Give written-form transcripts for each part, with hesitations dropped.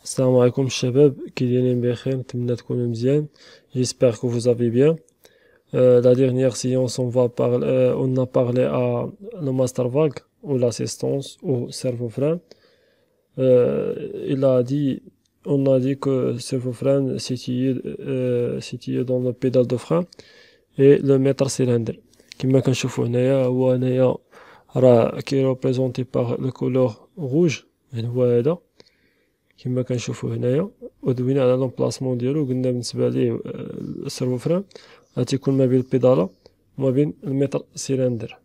Salam alaikum shabab, كي بخير نتمنى تكونوا مزيان. J'espère que vous allez bien. La dernière séance, on a parlé à le master vague ou l'assistance au cerveau frein. On a dit que le cerveau frein situé dans le pédale de frein et le mètre cylindre. كما كنشوفوا هنايا هو هنايا راه كي représenté par le couleur rouge. هو هذا كما كنشوفوا هنايا، ودوينا على لومبلاسمون ديالو. قلنا بالنسبه ليه السيرفو فران غتيكون ما بين البيداله وما بين المتر سيلندر.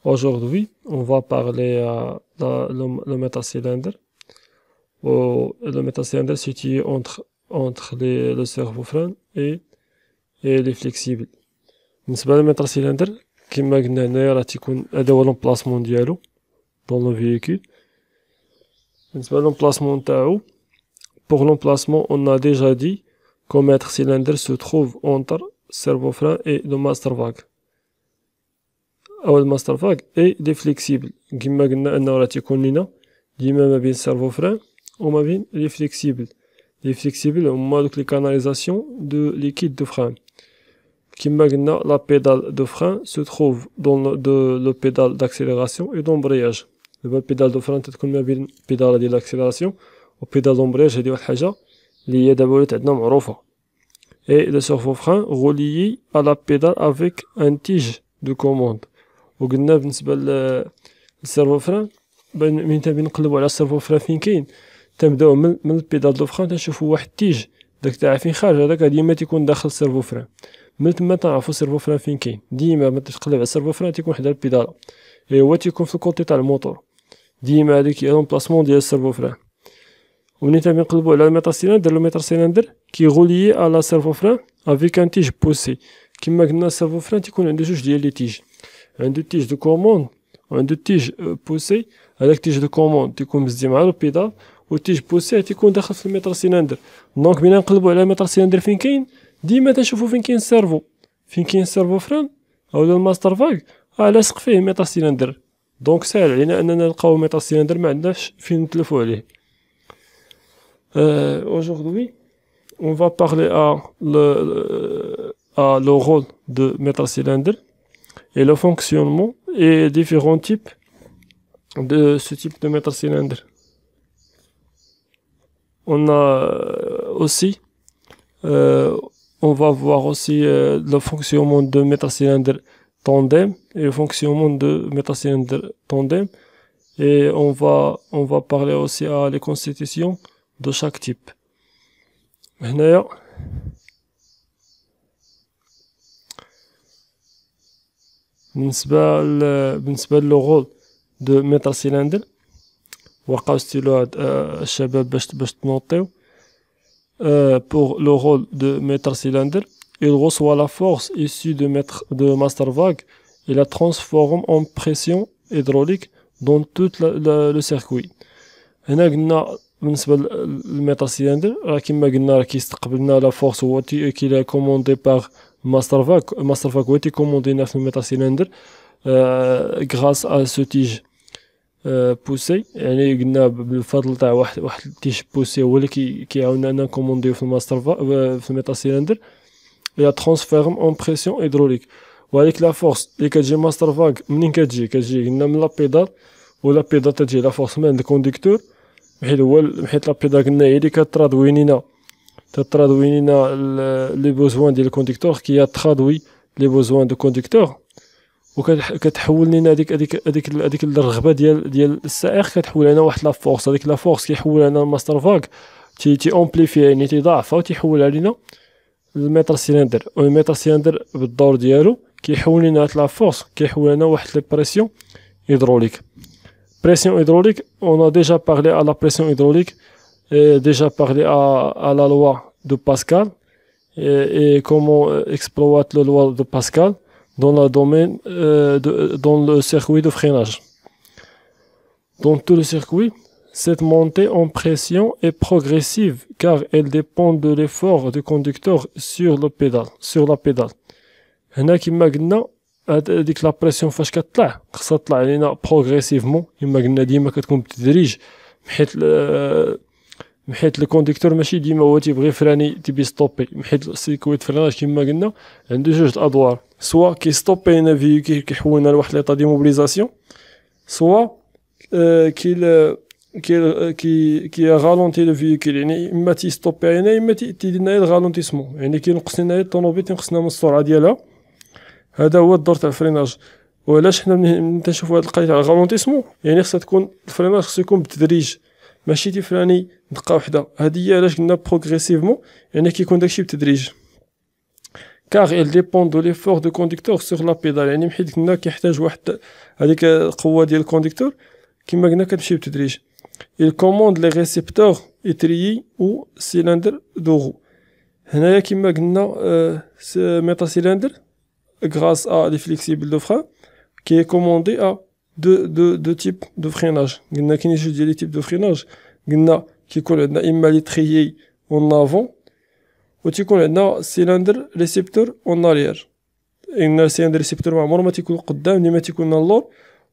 Aujourd'hui, on va parler à le mètre cylindre. Le mètre cylindre situé entre le cerveau frein et les flexibles. بالنسبه للمتر سيلندر كما قلنا هنايا راه تيكون هذا هو لومبلاسمون ديالو dans le véhicule. Pour l'emplacement, on a déjà dit que le mètre cylindre se trouve entre cerveau frein et le master vague. Le master vague est des flexibles. كما قلنا أنه راه تيكون لينا ديما ما بين cerveau frein وما بين les flexibles. Les flexibles هما دوك les canalisations de liquide de frein. كما قلنا la pédale de frein se trouve dans le pédale d'accélération et d'embrayage. البيدال دو فران تتكون ما بين البيدال ديال الاكسيلاسيون وبيدال دومبرياج. هادي واحد الحاجه اللي هي دابا ولات عندنا معروفه. اي لو سيرفو فران relié à la pédale avec un tige de commande. وقلنا بالنسبه للسيرفو فران من تبي نقلبوا على السيرفو فران فين كاين، تنبداو من البيدال دو فران تنشوفوا واحد التيج داك تاع فين خارج، هذاك ديما تيكون داخل السيرفو فران. من تما تعرفوا السيرفو فران فين كاين. ديما ما تقلب على السيرفو فران تيكون حدا البيدال، اي هو تيكون في الكوتي تاع الموتور. ديما هاديك هي لومبلاسمون ديال السيرفو فران. ومنين تبي نقلبوا على المتر سيلندر، لو متر سيلندر كي غوليي على سيرفو فران افيك ان تيج بوسي. كما قلنا السيرفو فران تيكون عنده جوج ديال لي تيج، عنده تيج دو كوموند وعنده تيج بوسي. هذاك تيج دو كوموند تيكون مزدي مع البيدال، والتيج بوسي تيكون داخل في المتر سيلندر. دونك بينا نقلبوا على المتر سيلندر فين كاين، ديما تنشوفوا فين كاين السيرفو، فين كاين السيرفو فران او الماستر فاك لاصق فيه متر سيلندر. دونك ساهل علينا اننا نلقاو متر سيلندر، ما عندناش فين نتلفوا عليه. Aujourd'hui, on va parler à le rôle de mètre cylindre et le fonctionnement et différents types de ce type de mètre cylindre. On a aussi, on va voir aussi le fonctionnement de mètre cylindre tandem et le fonctionnement de mètre cylindre tandem, et on va parler aussi à les constitutions de chaque type. هنايا بالنسبة لو رول دو متر سيلندر، وقعوا ستيلو هاد الشباب باش تنوطيو. pour le rôle de mètre cylindre, il reçoit la force issue de master vague et la transforme en pression hydraulique dans tout le circuit. هنا قلنا بالنسبة للميتر سيلندر راه كيما قلنا راه كيستقبلنا لا فورس هو كي لا كوموندي باغ ماستر فاك. ماستر فاك هو تيكوموندينا في الميتر سيلندر غراس ا سو تيج بوسي. يعني قلنا بالفضل تاع واحد التيج بوسي هو اللي كيعاوننا نكومونديو في الماستر في الميتر سيلندر. لا ترانسفيرم اون بريسيون هيدروليك. وهذيك لا فورس اللي كتجي ماستر فاك منين كتجي قلنا من لا بيدال، ولا بيدال تجي لا فورس من الكونديكتور، حيت لا بيدال قلنا هي اللي كترادوي لينا لي بوزوان ديال الكونديكتور، كي ترادوي لي بوزوان دو كونديكتور، وكتحول لينا هذيك الرغبه ديال السائق، كتحول لنا واحد لا فورس. هذيك لا فورس كيحولها لنا الماستر فاك تي امبليفي، يعني تيضاعفها وتيحولها لينا المتر سيلندر. والمتر سيلندر بالدور ديالو كيحول لنا هاد لا فورس، كيحول لنا واحد لي بريسيون hydraulique. Pression hydraulique, on a déjà parlé à la pression hydraulique, et déjà parlé à la loi de Pascal, et comment exploite la loi de Pascal dans le domaine dans le circuit de freinage. Dans tout le circuit, cette montée en pression est progressive car elle dépend de l'effort du conducteur sur la pédale. هنا كما قلنا ديك لا بريسيون فاش كتطلع خصها تطلع علينا بروغريسيفمون، كما قلنا ديما كتكون بالتدريج حيت الكونديكتور ماشي ديما هو تيبغي فراني تيبي ستوبي، حيت السيركويت فريناج كيما قلنا عنده جوج الادوار، سوا كيستوبي لنا فيكول كيحولنا لواحد ليطا دي موبيليزاسيون، سوا كي غالونتي لو فيكول، يعني اما تيستوبي علينا اما تيدير لنا الغالونتيسمون، يعني كينقص لنا الطوموبيل تنقصنا من السرعه ديالها. هذا هو الدور تاع الفريناج. وعلاش حنا تنشوفوا هاد القضيه تاع الغالونتيسمون، يعني خصها تكون الفريناج خصو يكون بالتدريج، ماشي تيفراني دقه وحده. هذه هي علاش قلنا بروغريسيفمون، يعني كيكون داكشي بالتدريج. car il dépend de l'effort du conducteur sur la pédale، يعني حيت قلنا كيحتاج واحد هذيك القوه ديال الكونديكتور كما قلنا كتمشي بالتدريج. il commande les récepteurs étriers ou cylindres de roue. هنايا كما قلنا méta cylindre grâce à les flexibles de frein qui est commandé à deux types de freinage. قلنا كاين جوج ديال لي تيب دو فريناج، قلنا كيكون عندنا اما ليتريي اون افون وتيكون عندنا سيلندر ريسيبتور اون اريير. ان سيلندر ريسيبتور معمر ما تيكون قدام ديما تيكون اللور،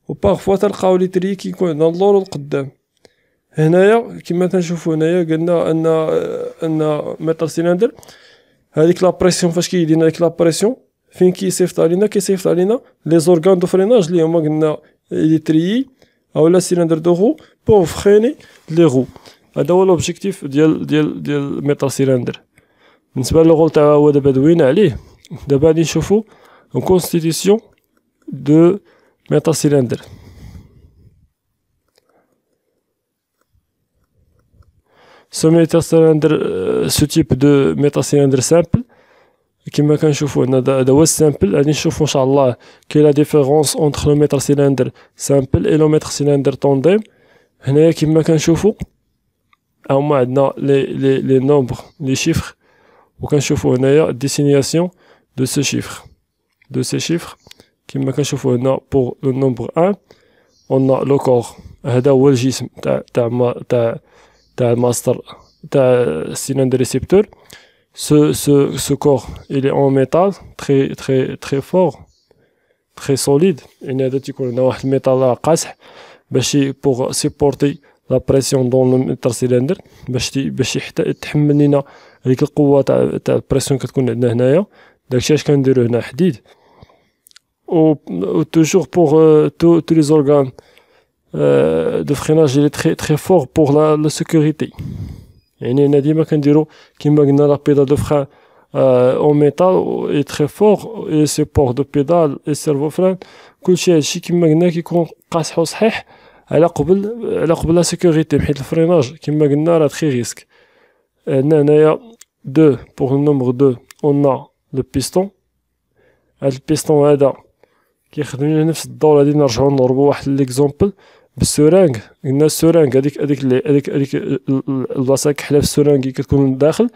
وبارفوا تلقاو ليتريي كيكون عندنا اللور والقدام. هنايا كما تنشوفوا هنايا قلنا ان ميتال سيلندر هذيك لا بريسيون فاش كيدير هذيك لا بريسيون فين كيصيفط علينا لي زورغان دو فريناج اللي هما قلنا ليتريي او لا سيلندر دو رو بور فريني لي رو. هذا هو لوبجيكتيف ديال ميتال سيلندر. بالنسبه للغول تاعها هو دابا دوينا عليه. دابا غادي نشوفو اون كونستيتيسيون دو ميتال سيلندر. ce type de métacylindre simple كما كنشوفوا هنا هذا هو السامبل. غادي نشوفوا ان شاء الله كاين لا ديفيرونس اونتر لو ميتر سيلندر سامبل اي لو ميتر سيلندر طونديم. هنايا كما كنشوفوا هما عندنا لي نومبر لي شيفر، وكنشوفوا هنايا ديسينياسيون دو سو شيفر كما كنشوفوا هنا بور لو نومبر 1 اون لو كور. هذا هو الجسم تاع الماستر تاع السيلندر ريسيبتور. Ce corps il est en métal très fort, très solide. يعني هذا تيكون عندنا واحد الميتال قاصح باش pour supporter la pression dans le meter cylinder، باش يتحمل لنا هذيك القوه تاع البريسيون كتكون عندنا هنايا. داكشي اش كنديرو هنا حديد. و toujours pour tous les organes de freinage il est très fort pour la sécurité. يعني هنا ديما كنديرو كيما قلنا لا بيدال دو فران اون ميتال اي تري فور اي سيبور دو بيدال اي سيرفو فران، كلشي هادشي كيما قلنا كيكون قاصح وصحيح على قبل لا سيكوريتي، حيت الفريناج كيما قلنا راه تري ريسك. عندنا هنايا دو بوغ النومبر دو اون لو بيستون. هاد البيستون هذا كيخدم لنا نفس الدور. غادي نرجعو نضربو واحد ليكزومبل بالسورانغ. قلنا السورانغ هذيك البلاصه كحله في السورانغ كتكون داخل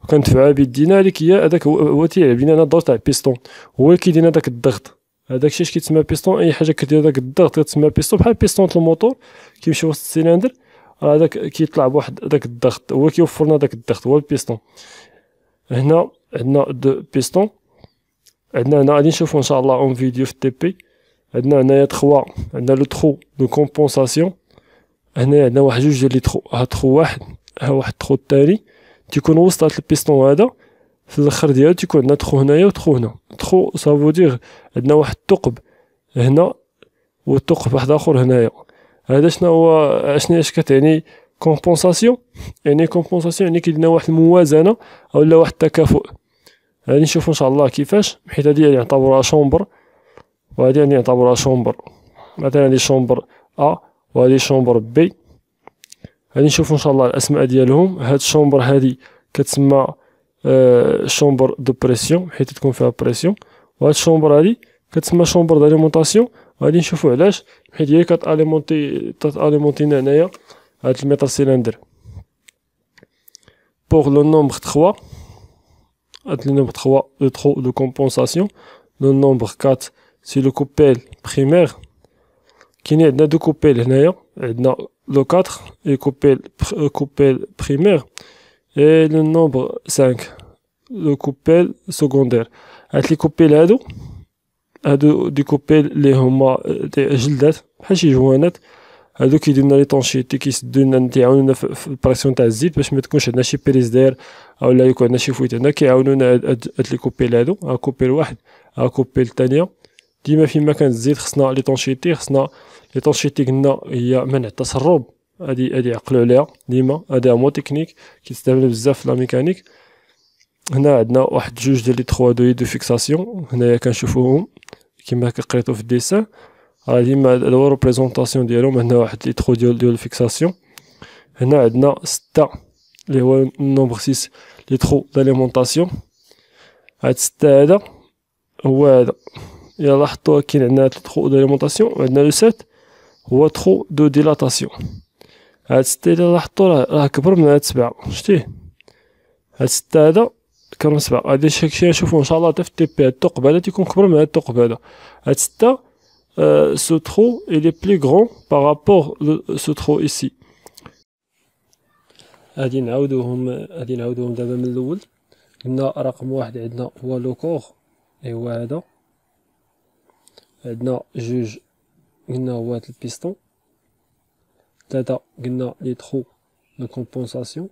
وكندفعها بيدينا. هذيك هي هذاك هو تيلعب لينا الدور تاع البيستون، هو كيدير داك الضغط. هذاك الشيء كيتسمى بيستون. اي حاجه كدير داك الضغط كتسمى بيستون، بحال بيستون الموتور كيمشي وسط السيلندر. هذاك كيطلع بواحد داك الضغط، هو كيوفر لنا داك الضغط، هو البيستون. هنا عندنا دو بيستون. عندنا هنا غادي نشوفو ان شاء الله اون فيديو في التي بي. عندنا هنايا تخوا، عندنا لو تخو دو كومبونساسيون. هنايا عندنا واحد جوج ديال لي تخو، ها تخو واحد، ها واحد التخو الثاني تيكون وسط هاد البيستون هذا. في الاخر ديالو تيكون عندنا تخو هنايا وتخو هنا. تخو سافو دير عندنا واحد الثقب هنا والثقب واحد اخر هنايا. هذا شنو هو، اش كتعني كومبونساسيون؟ يعني كومبونساسيون يعني كيدير لنا واحد الموازنه اولا واحد التكافؤ. غادي نشوفو ان شاء الله كيفاش، حيت هادي يعتبروها شومبر وهادي يعني نعتبرها شومبر. مثلا هادي شومبر ا وهادي شومبر بي. غادي نشوفو ان شاء الله الاسماء ديالهم. هاد الشومبر هادي كتسمى شومبر دو بريسيون حيت تكون فيها بريسيون، وهاد الشومبر هادي كتسمى شومبر داليمونطاسيون. غادي نشوفو علاش، حيت هي كتاليمونتينا هنايا هاد الميتال سيلندر. بوغ لو نومبر 3 هاد لو نومبر 3 لو ترو دو كومبونساسيون. لو نومبر 4 سي لو كوبيل بريمير. كاين عندنا دو كوبيل هنايا، عندنا لو 4 اي كوبيل بريمير اي لو نومبر 5 لو كوبيل سكوندير. هاد لي كوبيل هادو دي كوبيل اللي هما جلدات بحال شي جوانات. هادو كيدير لنا ليطونشيتي كيسدو لنا تيعاونونا في البريسيون تاع الزيت باش ما تكونش عندنا شي بريز داير اولا يكون عندنا شي فويت هنا كيعاونونا هاد لي كوبيل هادو كوبيل واحد كوبيل الثانيه ديما فيما كان الزيت خصنا ليطونشيتي ليطونشيتي قلنا هي منع التسرب هادي عقلوا عليها ديما هذا مو تكنيك كيستعمل بزاف في لا ميكانيك. هنا عندنا واحد جوج ديال لي 3 دوي دو فيكساسيون هنايا كنشوفوهم كيما قريتو في الديسان ديما هذا هو ريبريزونطاسيون ديالهم. هنا واحد لي 3 ديال الفيكساسيون. هنا عندنا 6 اللي هو النومبر 6 لي ترو داليمونطاسيون. هاد 6 هذا هو هذا إلا لاحظتوا كاين عندنا هاد ترو داليمونطاسيون وعندنا لو 7 هو ترو دو ديلاتاسيون. هاد 6 إلا لاحظتوا راه كبر من هاد 7 شتيه. هاد 6 هذا كان 7 هادي شي نشوفو ان شاء الله حتى في التي بي. هاد الثقب هذا تيكون كبر من هاد الثقب هذا. هاد 6 ce trou il est plus grand par rapport à ce trou ici. غادي نعاودوهم دابا من الاول. قلنا رقم واحد عندنا هو لو كور هو هذا. عندنا جوج قلنا هو هاد البيستون. 3 قلنا لي ترو دو كومبونساسيون.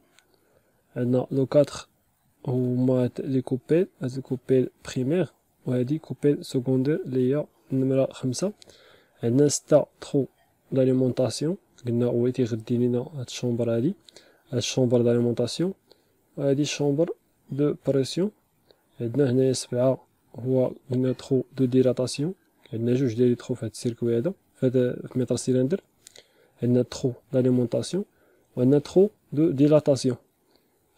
عندنا لو 4 هما هاد لي كوبيل هاد الكوبيل بريمير وهادي كوبيل سكوندير اللي هي النمرة 5. عندنا 6 ترو داليمونطاسيون قلنا هو تيغدي لينا هاد الشومبر هادي هاد الشومبر داليمونطاسيون وهادي الشومبر دو بريسيون. عندنا هنايا 7 هو قلنا ترو دو ديلاتاسيون. عندنا جوج ديال لي ترو في هاد السيركوي هذا في ميتر سيلندر. عندنا ترو داليمونطاسيون وعندنا ترو دو ديلاتاسيون.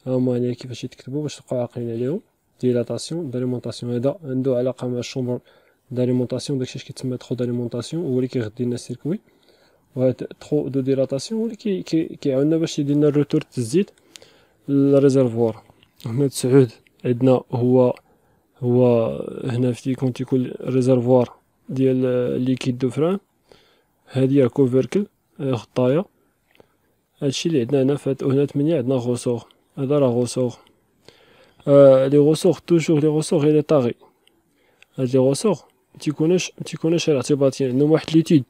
هما هنايا كيفاش يتكتبوا باش تبقاو عاقلين عليهم. ديلاتاسيون داليمونطاسيون هذا عنده علاقة مع الشومبر داليمونطاسيون داكشي اش كيتسمى ترو داليمونطاسيون هو اللي كيغدي لنا السيركوي. وهاد ترو دو ديلاتاسيون هو اللي كيعاوننا باش يدير لنا الروتور تاع الزيت للريزرفوار. هنا 9 عندنا هو هنا كون تيكون ريزرفوار ديال ليكيد دو فران. هادي كوفيركل غطايه. هادشي اللي عندنا هنا فات. هنا 8 عندنا غوسور هذا راه غوسور. لي غوسور توجور لي غوسور غير طاغي. هاد لي غوسور متيكونوش ارتباطيين عندهم واحد ليتود.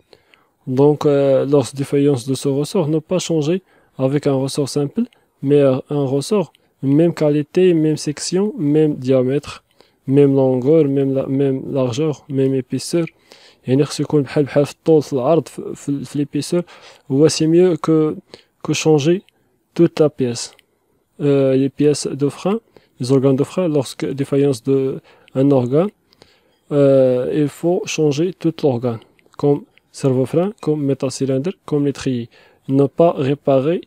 Donc lorsque défaillance de ce ressort ne pas changer avec un ressort simple mais un ressort même qualité, même section, même diamètre, même longueur, même largeur, même épaisseur. يعني خصو يكون بحال في الطول في العرض في l'épaisseur. هو c'est mieux que changer toute la pièce. Les pièces de frein, les organes de frein, lorsque défaillance de un organe, il faut changer tout l'organe comme servo-frein, comme métal-cylindre, comme l'étrier. Ne pas réparer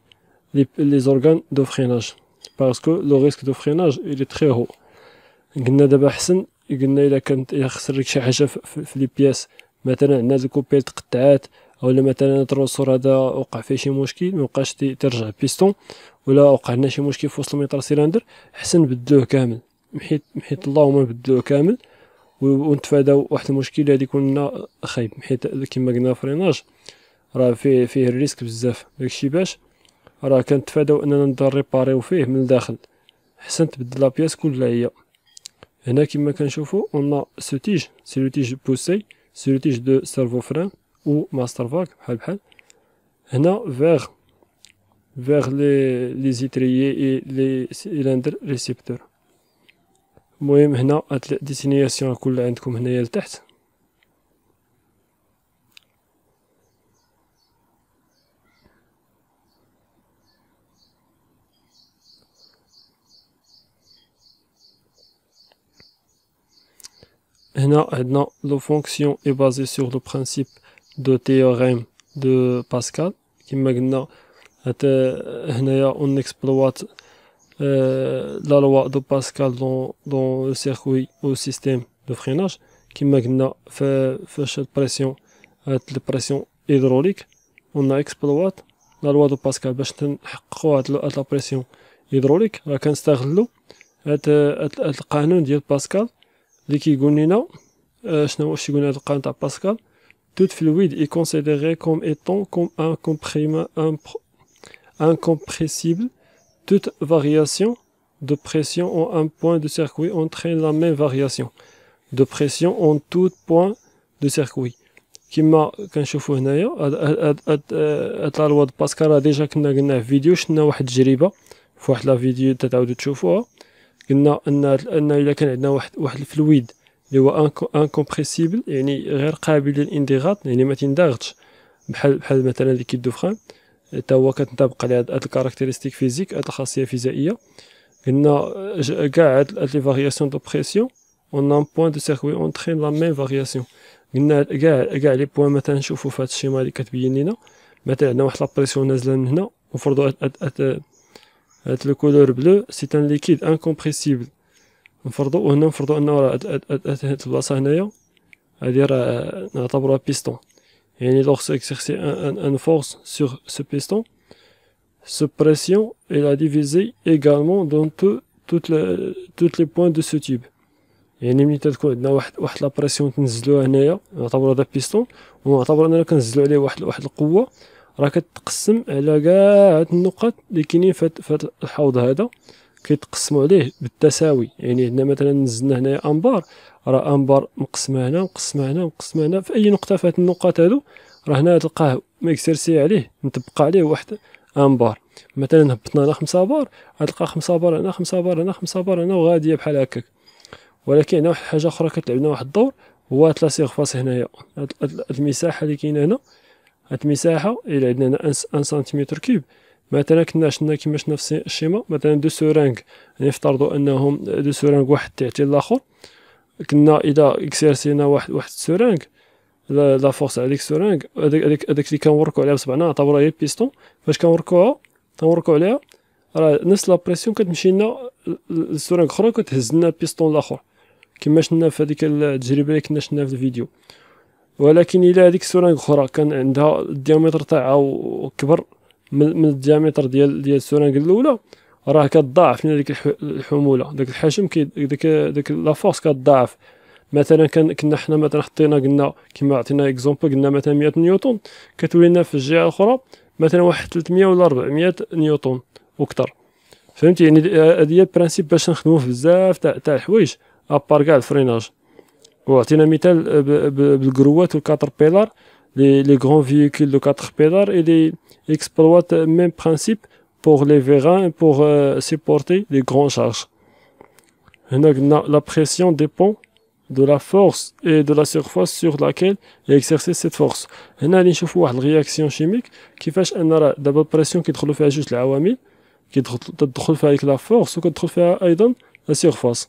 les organes de freinage parce que le risque de freinage il est très haut. قلنا دابا حسن قلنا إلا خسر لك شي حاجة في لي بياس مثلا عندنا الكوبيل تقطعات اولا مثلا التروسور هذا وقع فيه شي مشكل ميبقاش ترجع بيستون ولا وقع لنا شي مشكل في وسط الميتال سيلندر حسن نبدلوه كامل. محيت اللهم نبدلوه كامل ونتفاداو واحد المشكل اللي غادي يكون لنا خايب. حيت كما قلنا فريناج راه فيه الريسك بزاف. داكشي باش راه كنتفاداو اننا نبدا ريباريو فيه من الداخل. حسن تبدل لا بياس كلها هي. هنا كما كنشوفو اون سو تيج سي لو تيج بوسي سي لو تيج دو سيرفو فران او ماستر فاك بحال هنا vers les étriers et les cylindres récepteurs. المهم هنا هاد الديسينياسيون كلها عندكم هنايا لتحت. هنا عندنا لو فونكسيون اي بازي سور لو برانسيب دو تيوريم دو باسكال. كما قلنا هنايا on exploite la loi de Pascal dans le circuit au système de freinage. كما قلنا فاش البريسيون la pression hydraulique on a exploite la loi de Pascal باش نحققوا هاد la pression hydraulique. راه كنستغلوا هاد القانون ديال باسكال اللي كيقول لنا شنو واش يقول هاد القانون تاع باسكال. Tout fluide est considéré comme étant comme incompressible. Toute variation de pression en un point de circuit entraîne la même variation de pression en tout point de circuit. كما كنشوفوا هنايا هاد لا لوا د باسكال راه ديجا كنا قلناه في فيديو. شفنا واحد التجربه في واحد لا فيديو تتعاودوا تشوفوها. قلنا ان الا كان عندنا واحد الفلويد اللي هو انكومبريسيبل، يعني غير قابل للانضغاط، يعني ما تندغطش بحال مثلا ليكيد دو فران، حتى هو كتنطبق على هاد الكاركتيرستيك فيزيك، هاد الخاصيه فيزيائيه. قلنا كاع هاد لي فارياسيون دو بريسيون اون ان بوين دو سيركوي اونترين لا ميم فارياسيون. قلنا كاع لي بوين مثلا نشوفوا في هاد الشيما اللي كتبين لينا مثلا عندنا واحد لا بريسيون نازله من هنا، ونفرضوا هاد لو كولور بلو سي ان ليكيد انكومبريسيبل. نفرضوا هنا نفرضوا انه راه هاد البلاصه هنايا هادي راه نعتبروها بيستون، يعني lorsque exercer un force sur ce piston, cette pression est à diviser également dans toutes les points de ce tube. يعني ملي تكون عندنا واحد لا بريسيون تنزلوها هنايا نعتبروا هذا بيستون، ونعتبروا اننا كنزلوا عليه واحد القوه، راه كتقسم على كاع هاد النقط اللي كاينين في هاد الحوض هذا، كيتقسموا عليه بالتساوي. يعني عندنا مثلا نزلنا هنايا امبار، راه امبار مقسمه هنا مقسمه هنا مقسمه هنا في اي نقطه في هاد النقاط هادو، راه هنا تلقاه ميكسيرسي عليه نطبق عليه واحد امبار. مثلا هبطنا هنا 5 بار، غتلقى 5 بار هنا 5 بار هنا 5 بار هنا وغاديه بحال هكاك. ولكن عندنا واحد الحاجه اخرى كتلعب لنا واحد الدور، هو هاد لا سيرفاس هنايا، هاد المساحه اللي كاينه هنا، هاد المساحه الا عندنا هنا 1 سنتيمتر كيوب. مثلا كنا شفنا كيما شفنا في الشيما مثلا دو سورانغ، نفترضوا انهم دو سورانغ واحد تعطي الاخر. كنا اذا اكسيرسينا واحد السورانغ، لا فورس على ديك السورانغ، هذاك اللي كنوركو عليها بصبعنا نعتبروها هي البيستون. فاش كنوركو عليها راه نفس لا بريسيون كتمشي لنا السورانغ اخرى كتهز لنا البيستون الاخر، كما شفنا في هذيك التجربه اللي كنا شفناها في الفيديو. ولكن الا هذيك السورانغ اخرى كان عندها الديامتر تاعها كبر من الديامتر ديال السورانغ الاولى، راه كتضاعف لنا ديك الحموله، داك الحجم داك لا فورس كتضاعف. مثلا كنا حنا مثلا حطينا قلنا كما عطينا اكزومبل، قلنا مثلا 100 نيوتن، كتولي لنا في الجهه الاخرى مثلا واحد 300 ولا 400 نيوتن وكثر. فهمتي؟ يعني هذه هي البرانسيب باش نخدموا في بزاف تاع الحوايج ابار كاع الفريناج. وعطينا مثال بالكروات والكاتربيلار، les grands véhicules de 4 pédales, et ils exploitent le même principe pour les vérins et pour supporter les grandes charges. La pression dépend de la force et de la surface sur laquelle est exercée cette force. هنا غادي نشوفوا واحد الرياكسيون شيميك كيفاش ان راه دابا البريسيون كيدخلوا فيها جوج العوامل، كتدخل فيها ديك لا فورس وكتدخل فيها ايضا لا سيرفاس.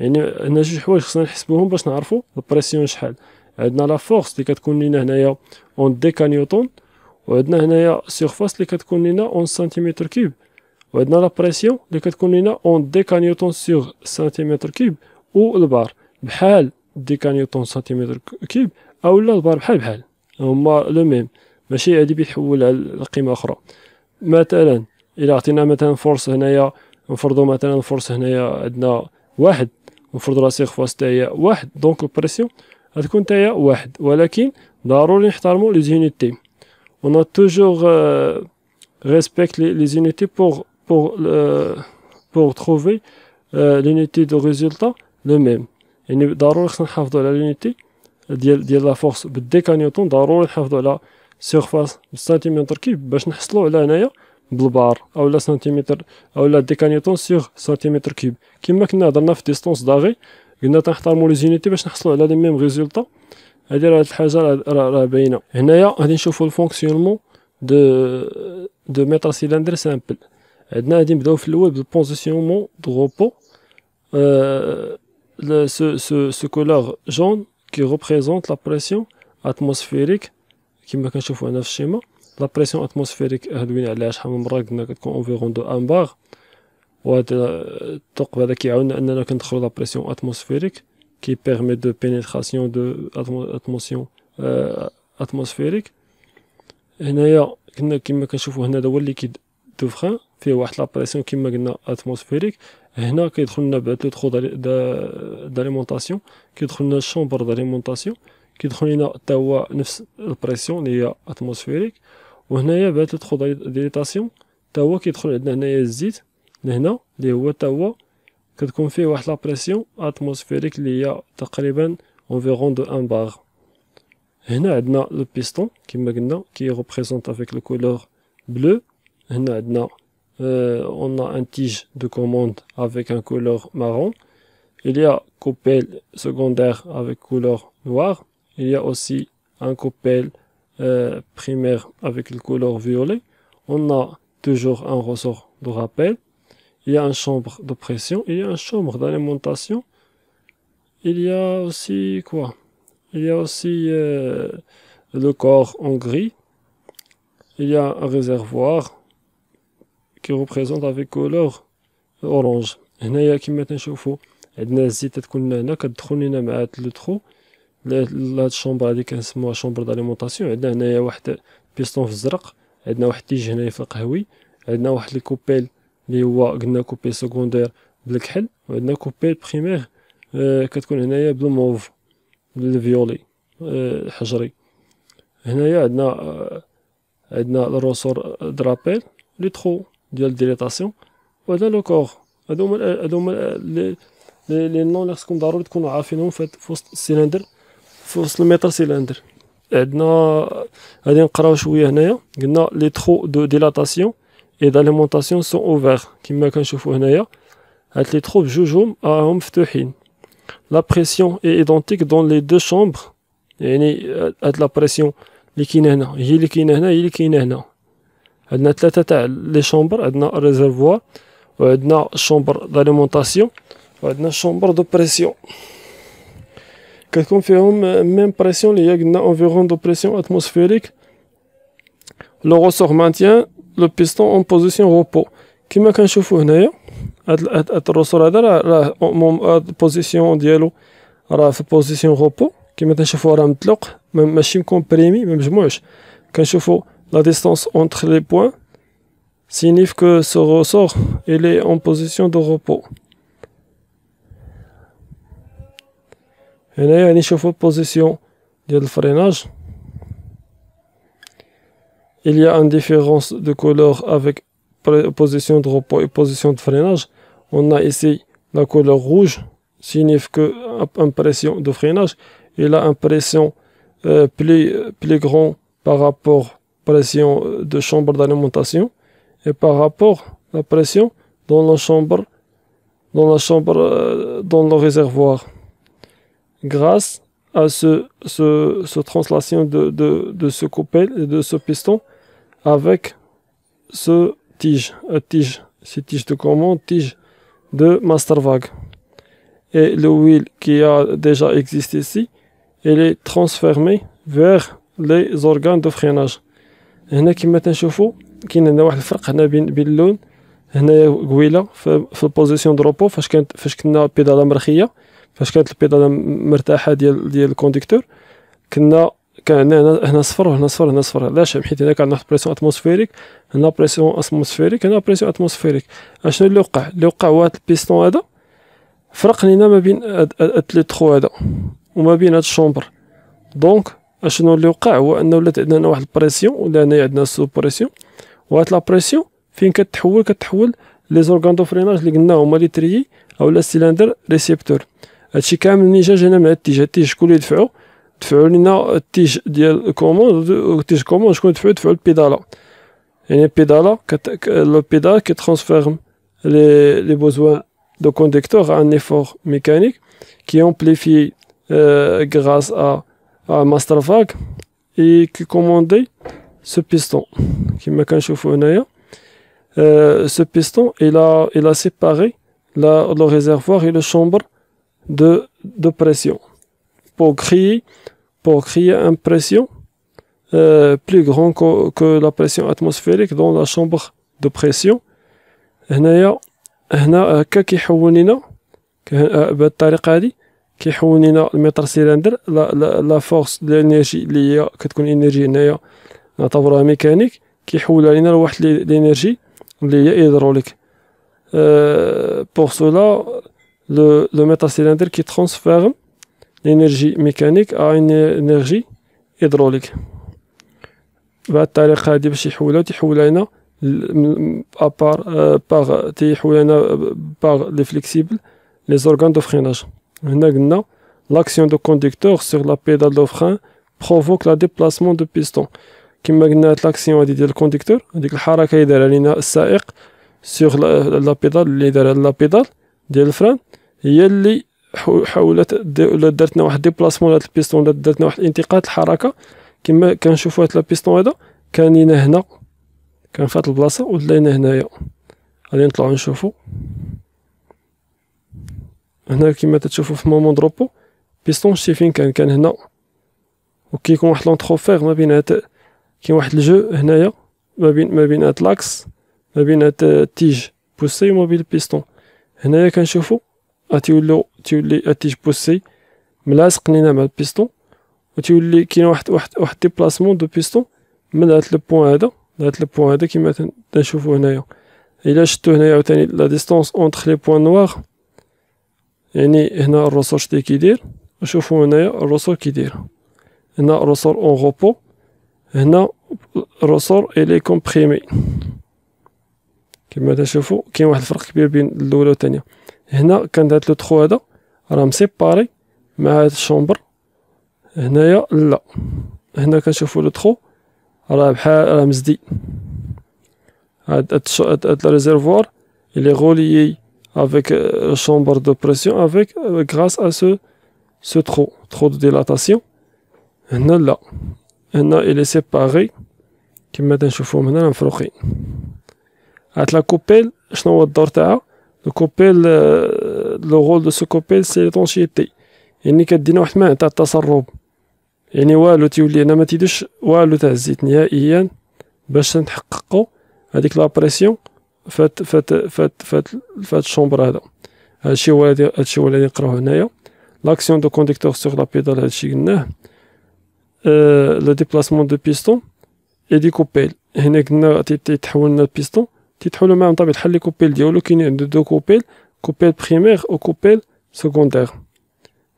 يعني هنا جوج حوايج خصنا نحسبوهم باش نعرفوا البريسيون شحال. عندنا لا فورس اللي كتكون لينا هنايا اون ديكا نيوتن، وعندنا هنايا سيرفاس اللي كتكون لينا اون سنتيمتر كيوب، وعندنا لا بريسيون اللي كتكون لينا اون ديكا نيوتن سور سنتيمتر كيوب. والبار بحال ديكا نيوتن سنتيمتر كيوب، اولا البار بحال هما لو ميم، ماشي هادي بيتحول لقيمه اخرى. مثلا الى عطينا مثلا فورس هنايا، نفرضوا مثلا الفورس هنايا عندنا واحد، نفرضوا لا سيرفاس تاع هي واحد، دونك البريسيون غتكون تاع هي واحد. ولكن ضروري نحترموا لي زونيتي. on a toujours respecte les unités pour trouver l'unité de résultat le même. يعني ضروري خصنا نحافظوا على l'unité ديال لا فورس بالديكا نيوتن، ضروري نحافظوا على سيرفاس بالسنتيمتر كيوب باش نحصلوا على هنايا بالبار او لا سنتيمتر او لا ديكا نيوتن سور سنتيمتر كيوب. كما كنا هضرنا في ديستونس داغي، قلنا تنحترموا لي زونيتي باش نحصلوا على لي ميم ريزولطا. هادي راه الحاجه راه باينه. هنايا غادي نشوفوا الفونكسيونمون دو متر سيلندر سامبل. عندنا غادي نبداو في الاول بالبوزيسيونمون دو روبو. ce couleur jaune qui représente la pression atmosphérique كما كنشوفوا هنا في الشيما. لا بريسيون اتموسفيريك هادوينا عليها شحال من مره، قلنا كتكون اونفيرون دو ان بار. وهذا الثقب هذا كيعاوننا اننا كندخلوا لا بريسيون اتموسفيريك كي بيرمي دو بينيتراسيون دو اتموسيون اتموسفيريك. هنايا كما كنشوفوا هنا هذا هو الليكيد دو فران فيه واحد لا بريسيون كما قلنا اتموسفيريك. هنا كيدخل لنا بعد لو ترو داليمونطاسيون، كيدخل لنا الشومبر داليمونطاسيون، كيدخل لنا حتى هو نفس البريسيون اللي هي اتموسفيريك. وهنايا بعد لو ترو ديليتاسيون حتى هو كيدخل عندنا هنايا الزيت لهنا اللي هو حتى هو كتكون فيه واحد لا بريسيون اتموسفيريك اللي هي تقريبا اونفيرون دو ان بار. هنا عندنا لو بيستون كما قلنا qui est représenté avec le couleur bleu. هنا عندنا on a un tige de commande avec un couleur marron. Il y a coupelle secondaire avec couleur noire. Il y a aussi un coupelle primaire avec le couleur violet. On a toujours un ressort de rappel. Il y a une chambre de pression. Il y a une chambre d'alimentation. Il y a aussi quoi? Il y a aussi le corps en gris. Il y a un réservoir qui représente avec couleur orange. هنايا كما تنشوفوا عندنا الزيت تكون هنا كتدخل لنا مع هاد لو ترو. هاد الشومبر هادي كنسموها شومبر داليمونطاسيون. عندنا هنايا واحد بيستون في الزرق، عندنا واحد تيج هنايا في القهوي، عندنا واحد الكوبيل اللي هو قلنا كوبيل سكوندير بالكحل، وعندنا كوبيل بريمير كتكون هنايا بالموف بالفيولي حجري. هنايا عندنا الروسور درابيل لي ترو ديال ديليتاسيون، وهذا لو كور. هادوما لي نون اللي خصكم ضروري تكونوا عارفينهم في وسط السيلندر، في وسط المتر سيلندر. عندنا غادي نقراو شويه هنايا. قلنا لي ترو دو ديلاتاسيون اي داليمونطاسيون سون اوفير كما كنشوفوا هنايا. هاد لي ترو بجوجهم راهم مفتوحين. لا بريسيون اي ايدونتيك دون لي دو شومبر، يعني هاد لا بريسيون اللي كاينه هنا هي اللي كاينه هنا هي اللي كاينه هنا. عندنا ثلاثه تاع لي شومبر، عندنا ريزرفوار، وعندنا شومبر داليمونطاسيون، وعندنا شومبر دو بريسيون. كتكون فيهم ميم بريسيون اللي هي قلنا انفيرون دو بريسيون اتموسفيريك. لو غوسور مانتيان لو بيستون اون بوزيسيون روبو. كما كنشوفوا هنايا هاد الروسور هذا راه البوزيسيون ديالو راه في بوزيسيون روبو. كما تنشوفوا راه مطلق ماشي مكومبريمي ما مجموعش. كنشوفوا لا ديستانس اونتر لي بوين signifie que ce ressort il est en position de repos. هنايا نشوفوا البوزيسيون ديال الفريناج. Il y a une différence de couleur avec position de repos et position de freinage. On a ici la couleur rouge, signifie que une pression de freinage et là une pression plus grande par rapport à la pression de chambre d'alimentation et par rapport à la pression dans le réservoir. Grâce à ce translation de ce coupelle et de ce piston avec ce tige, c'est tige de commande, tige de master vague. Et le wheel qui a déjà existé ici, il est transformé vers les organes de freinage. هنا كما تنشوفوا كاين هنا واحد الفرق هنا بين اللون. هنايا قويله في البوزيسيون دو روبو فاش كنا بيداله مرخيه، فاش كانت البيداله مرتاحه ديال الكونديكتور كان هنا صفر وهنا صفر هنا صفر. علاش؟ حيت هنا كان واحد بريسيون اتموسفيريك، هنا بريسيون اتموسفيريك، هنا بريسيون اتموسفيريك. اشنو اللي وقع؟ اللي وقع هو هاد البيستون هذا فرق لينا ما بين هاد لي ترو هذا وما بين هاد الشومبر. دونك اشنو اللي وقع هو انه ولات عندنا واحد البريسيون، ولا هنايا عندنا سو بريسيون، وهاد لا بريسيون فين كتحول لي زورغان دو فريناج اللي قلنا هما لي تريي اولا السيلندر ريسيبتور. هادشي كامل منين جا جانا مع التيج شكون اللي دفعوا لينا التيج ديال كوموند، التيج كوموند شكون دفعوا البيدالا. يعني البيدالا لو بيدال كي ترانسفيرم لي بوزوان دو كونديكتور ان ايفور ميكانيك كي امبليفي غراس ا ماستر فاك اي كي كوموندي ce piston كما كنشوفوا هنايا. Ce piston il a séparé le réservoir et le chambre de pression pour créer une pression plus grande que la pression atmosphérique dans la chambre de pression. هنا هكا كيحول لنا بهذه الطريقه هذه كيحول لنا المتر سيلندر لا فورس ديال الانرجي اللي هي كتكون انرجي هنايا نعتبروها ميكانيك، كيحولها لينا لواحد الانرجي اللي هي هيدروليك. pour cela le métal cylindre qui transfère l'énergie mécanique à une énergie hydraulique. بهذه الطريقه هذه باش تيحولها لنا تيحولها لنا باغ لي فليكسيبل لي زورغان دو فريناج. هنا قلنا l'action de conducteur sur la pédale de frein بروفوك لا ديبلاسمون دو بيستون. كما قلنا هاد لاكسيون هادي ديال الكونديكتور، هاديك الحركة اللي دارها لينا السائق سيغ لا بيدال اللي دارها لا بيدال ديال الفران، هي اللي حولت ولا دارتنا واحد ديبلاسمون لهاد البيستون، ولا دارتنا واحد الانتقال الحركة. كما كنشوفو هاد البيستون هذا كان لينا هنا، كان في هاد البلاصة ولينا هنايا. غادي نطلعو نشوفو هنا كما تتشوفو في مومون دروبو بيستون شتي فين كان هنا، وكيكون واحد لونتروفير ما بين هاد، كاين واحد الجو هنايا ما بين هاد لاكس، ما بين هاد التيج بوسي وما بين البيستون. هنايا كنشوفو تولي التيج بوسي ملاصق لينا مع البيستون، وتولي كاين واحد ديبلاسمون دو بيستون من هاد لو بوين هذا لهاد لو بوين هذا كما تنشوفو هنايا. الا شفتو هنايا عاوتاني لا ديستونس اونتر لي بوين نوار، يعني هنا الرسور شتي كيدير، وشوفو هنايا الرسور كيدير. هنا الرسور اون غوبو، هنا الرسور الي كومبريمي. كما تشوفو كاين واحد الفرق كبير بين الاولى والثانيه. هنا كان هاد لو تخو هذا راه مسيباري مع هاد الشومبر، هنايا لا، هنا كنشوفو لو تخو راه بحال راه مزدي. هاد الريزيرفوار il est relié avec la chambre de pression avec grâce à ce trou de dilatation. هنا لا، هنا il est séparé كما تنشوفوهم هنا مفروقين. هاد لا كوبيل شنو هو الدور تاعها؟ لو كوبيل لو رول دو سو كوبيل سي ليطونشيتي، يعني كدينا واحد الماء تاع التسرب، يعني والو تيولي هنا ما تيدوش والو تاع الزيت نهائيا باش نحققو هاديك لا بريسيون فات الشومبر هذا. هادشي هو اللي نقراوه هنايا. لاكسيون دو كونديكتور سوغ لا بيدال، هادشي قلناه. لو ديبلاسمون دو بيستون اي دي كوبيل، هنا قلنا تيتحول لنا البيستون، تيتحولو معاهم بطبيعة الحال لي كوبيل ديالو. كاين عنده دو كوبيل بريمير و كوبيل سكوندير.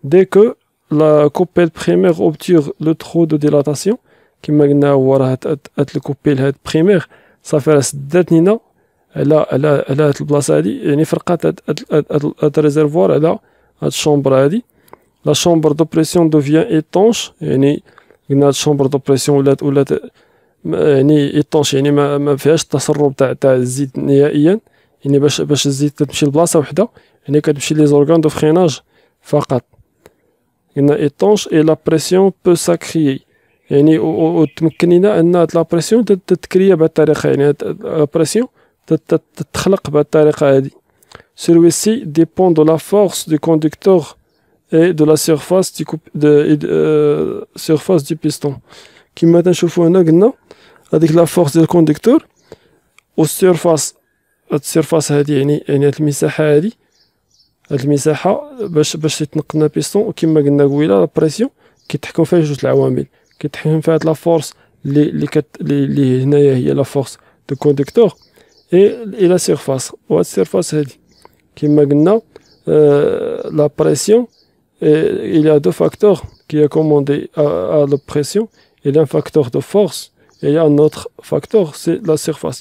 دي كو لا كوبيل بريمير اوبتور لو ترو دو ديلاتاسيون، كما قلنا هو راه هاد الكوبيل هاد بريمير صافي راه سدات لينا على هاد البلاصه هادي، يعني فرقات هاد الريزيرفوار على هاد الشومبر هادي. لا شومبر دو بريسيون دوفيان ايطونش، يعني قلنا هاد الشومبر دو بريسيون ولات يعني ايطونش، يعني ما فيهاش التسرب تاع الزيت نهائيا، يعني باش الزيت تمشي لبلاصه وحده، يعني كتمشي لي زورغان دو فريناج فقط. قلنا ايطونش اي لا بريسيون بو ساكريي، يعني وتمكن لنا ان هاد لا بريسيون تتكريا بهاد الطريقه، يعني هاد لا بريسيون تتخلق بهاد الطريقه هادي. celui-ci dépend de la force du conducteur et de la surface du piston. كما تنشوفو هنا قلنا هذيك لا فورس ديال الكونديكتور والسيرفاس، هاد السيرفاس هادي يعني هاد المساحه هادي، هاد المساحه باش يتنقلنا بيستون. وكما قلنا قبيله لا بريسيون كيتحكم فيها جوج العوامل، كيتحكم فيها هاد لا فورس اللي هنايا هي لا فورس دو كونديكتور اي لا سيرفاس. وهاد السيرفاس هادي كما قلنا لا بريسيون il y a deux facteurs qui est commandé à la pression. Il y a un facteur de force et il y a un autre facteur, c'est la surface.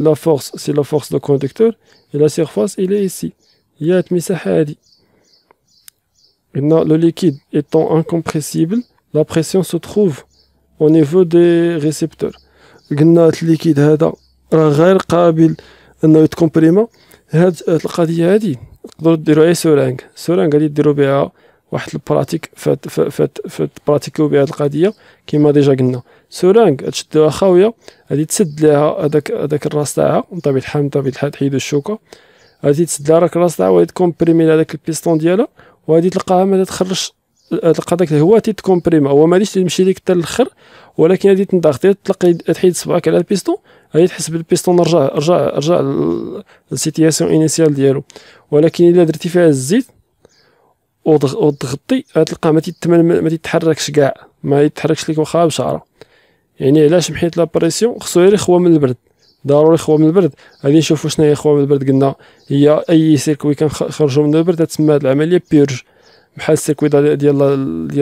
La force, c'est la force de conducteur et la surface, il est ici. Il y a le liquide étant incompressible, la pression se trouve au niveau des récepteurs. Le liquide هذا غير قابل انه يتكمبريما. هاد القضيه هادي تقدروا ديروا اي سورانغ غادي ديروا بها واحد البراتيك تبراتيكيو بها هاد القضيه. كيما ديجا قلنا سورانغ تشدوها خاويه، غادي تسد ليها هذاك الراس تاعها، بطبيعه الحال تحيدوا الشوكه، غادي تسد لها راك الراس تاعها وغادي تكومبريمي هذاك البيستون ديالها، وغادي تلقاها ما تخرج، تلقى داك الهواء تيتكومبريما. هو ما غاديش تمشي ليك حتى الاخر، ولكن غادي تنضغط تلقى تحيد صبعك على البيستون، غادي تحس بالبيستون رجع للسيتياسيون انيسيال ديالو. ولكن الا درتي فيها الزيت وضغطي غتلقى ما تيتحركش كاع، ما يتحركش ليك واخا بشعره. يعني علاش محيت لا بريسيون خصو غير يخوى من البرد، ضروري يخوى من البرد. غادي نشوفوا شنو هي يخوى من البرد. قلنا هي اي سيركوي كنخرجوا من البرد تسمى هاد العمليه بيرج، بحال السيركوي ديال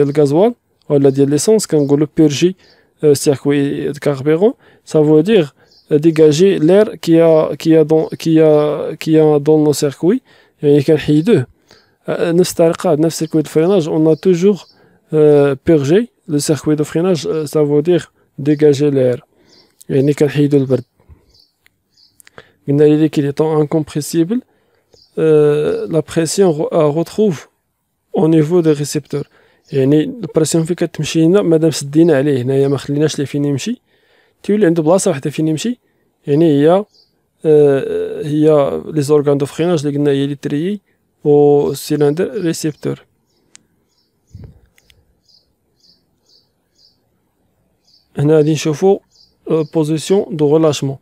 الغازوال ولا ديال ليسونس كنقولوا بيرجي سيركوي كاربيرون. ça veut dire dégager l'air qui a dans nos circuits، يعني كنحيدوه. نفس الطريقه نفس سيركوي الفريناج on a toujours purgé لو سيركوي دو فريناج سافودير ديجاجي لير يعني كنحيدو البرد. قلنا لي ليكيد ايطون انكومبريسيبل لا بريسيون retrouve au niveau des récepteurs يعني البريسيون فين كتمشي لنا مادام سدينا عليه هنايا ما خليناش ليه فين يمشي تولي عنده بلاصه وحده فين يمشي يعني هي لي زورغان دو فريناج اللي قلنا هي لي تريي او سيلندر ريسيبتور. هنا غادي نشوفو بوزيسيون دو ريلاشمون.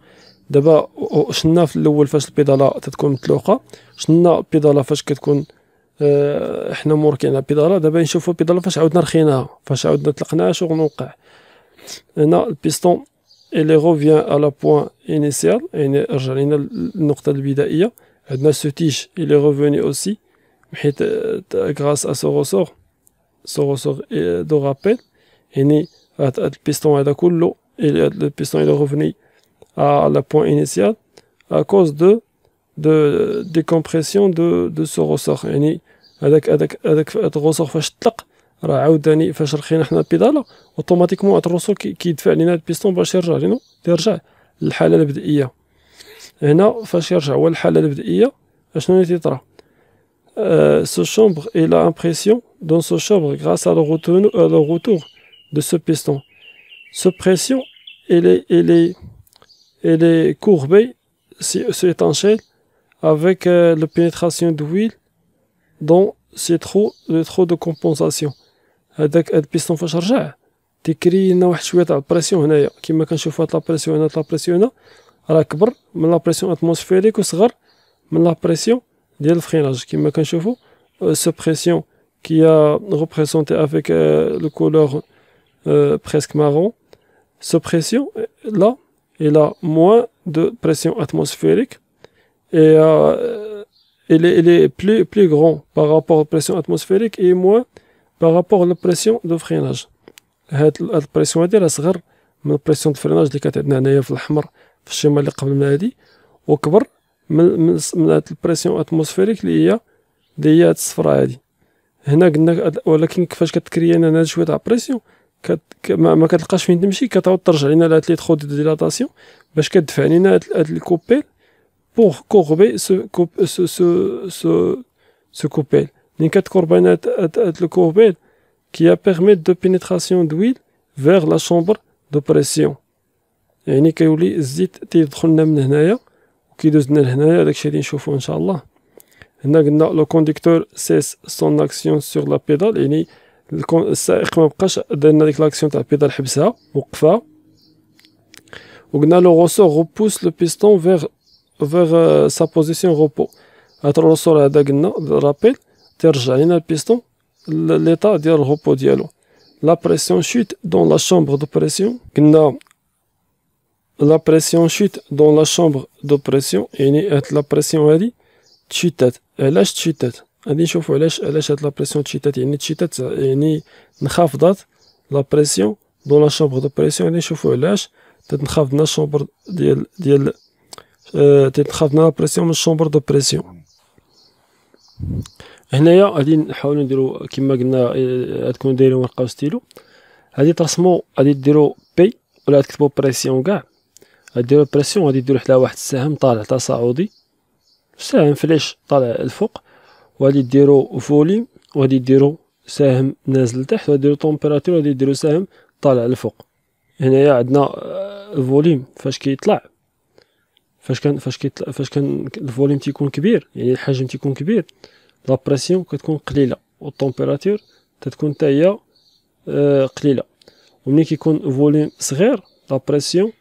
دابا شفنا في الاول فاش البيداله تتكون مطلوقه، شفنا البيداله فاش كتكون حنا موركين على البيداله. دابا نشوفو البيداله فاش عاودنا رخيناها، فاش عاودنا طلقناها شغل وقع. هنا البيستون إلي روفيان على بوان إنيسيال يعني رجع لينا النقطة البدائية. عندنا سو تيج إلي روفوني أوسي حيت غراس أ سو روسور دو رابيل يعني هاد البيستون هذا كلو البيستون إلي روفوني على بوان إنيسيال à cause de décompression de ce ressort يعني هذاك الرسور فاش طلق راه عاوتاني فاش رخينا حنا البيداله اوتوماتيكمون هاد الرسور كيدفع لينا البيستون باش يرجع للحاله البدئيه. هنا فاش يرجع هو للحاله البدئيه اشنو اللي تيطرا ce chambre il a impression dans ce chambre grâce à le retour de ce piston. Ce pression elle est courbée s'étanchelle avec la pénétration d'huile dans le trou de compensation. هاد البيستون فاش رجع تيكري لنا واحد شويه تاع البريسيون هنايا كما كنشوفوا هاد لابريسيون هنا. لابريسيون هنا راه كبر من لابريسيون اتموسفيريك وصغر من لابريسيون ديال الفريناج كما كنشوفوا. سو بريسيون كي ريبريزونتي افيك لو كولور presque marron. Ce pression là il a moins de pression atmosphérique et il est plus grand par rapport à la pression atmosphérique et moins par rapport à la pression de freinage. هاد البريسيون هادي راه صغر من البريسيون د فريناج اللي كانت عندنا هنايا في الاحمر في الشمال اللي قبل من هادي، وكبر من هاد البريسيون اتموسفيريك اللي هي هاد الصفراء هادي. هنا قلنا ولكن كيفاش كتكري لنا هاد شويه تاع بريسيون ما كتلقاش فين تمشي، كتعاود ترجع لينا لهاد لي تخو دو ديلاتاسيون باش كتدفع لينا هاد الكوبيل بوغ كوربي سو كوبيل. ملي كتكوربينا هاد الكوبيل qui a permis de pénétration d'huile vers la chambre de pression يعني كيولي الزيت تيدخل لنا من هنايا وكيدوز لنا لهنايا. داكشي اللي نشوفو ان شاء الله. هنا قلنا لو كونديكتور سيس سون اكسيون سور لا بيدال يعني السائق ما بقاش دار لنا ديك لاكسيون تاع البيدال، حبسها وقفها. وقلنا لو روسور repousse le piston vers sa position repos. هاد الروسور هذا قلنا رابيل ترجع لنا البيستون l'état ديال الريبو ديالو. لا بريسيون شوت دون لا شامبر دو بريسيون. قلنا لا بريسيون شوت دون لا شامبر دو بريسيون يعني هاد لا بريسيون هادي تشيتات. علاش تشيتات؟ غادي نشوفو علاش هاد لا بريسيون تشيتات. يعني تشيتات يعني انخفضات لا بريسيون دون لا شامبر دو بريسيون. غادي نشوفو علاش تنخفض لنا الشامبر ديال تنخفض لنا لا بريسيون من الشامبر دو بريسيون. هنايا غادي نحاولو نديرو كما قلنا تكونو دايرين ورقه وستيلو. غادي ترسمو غادي ديرو بي ولا تكتبو بريسيون كاع. غادي ديرو بريسيون غادي ديرو حدا واحد السهم طالع تصاعدي، سهم فليش طالع الفوق، وغادي ديرو فوليم وغادي ديرو سهم نازل لتحت، وغادي ديرو طومبيراتور وغادي ديرو سهم طالع الفوق. هنايا عندنا الفوليم فاش كيطلع فاش كان الفوليم تيكون كبير يعني الحجم تيكون كبير لا بريسيون كتكون قليله والطومبيراتور تتكون حتى هي قليله. وملي كيكون فوليم صغير لا بريسيون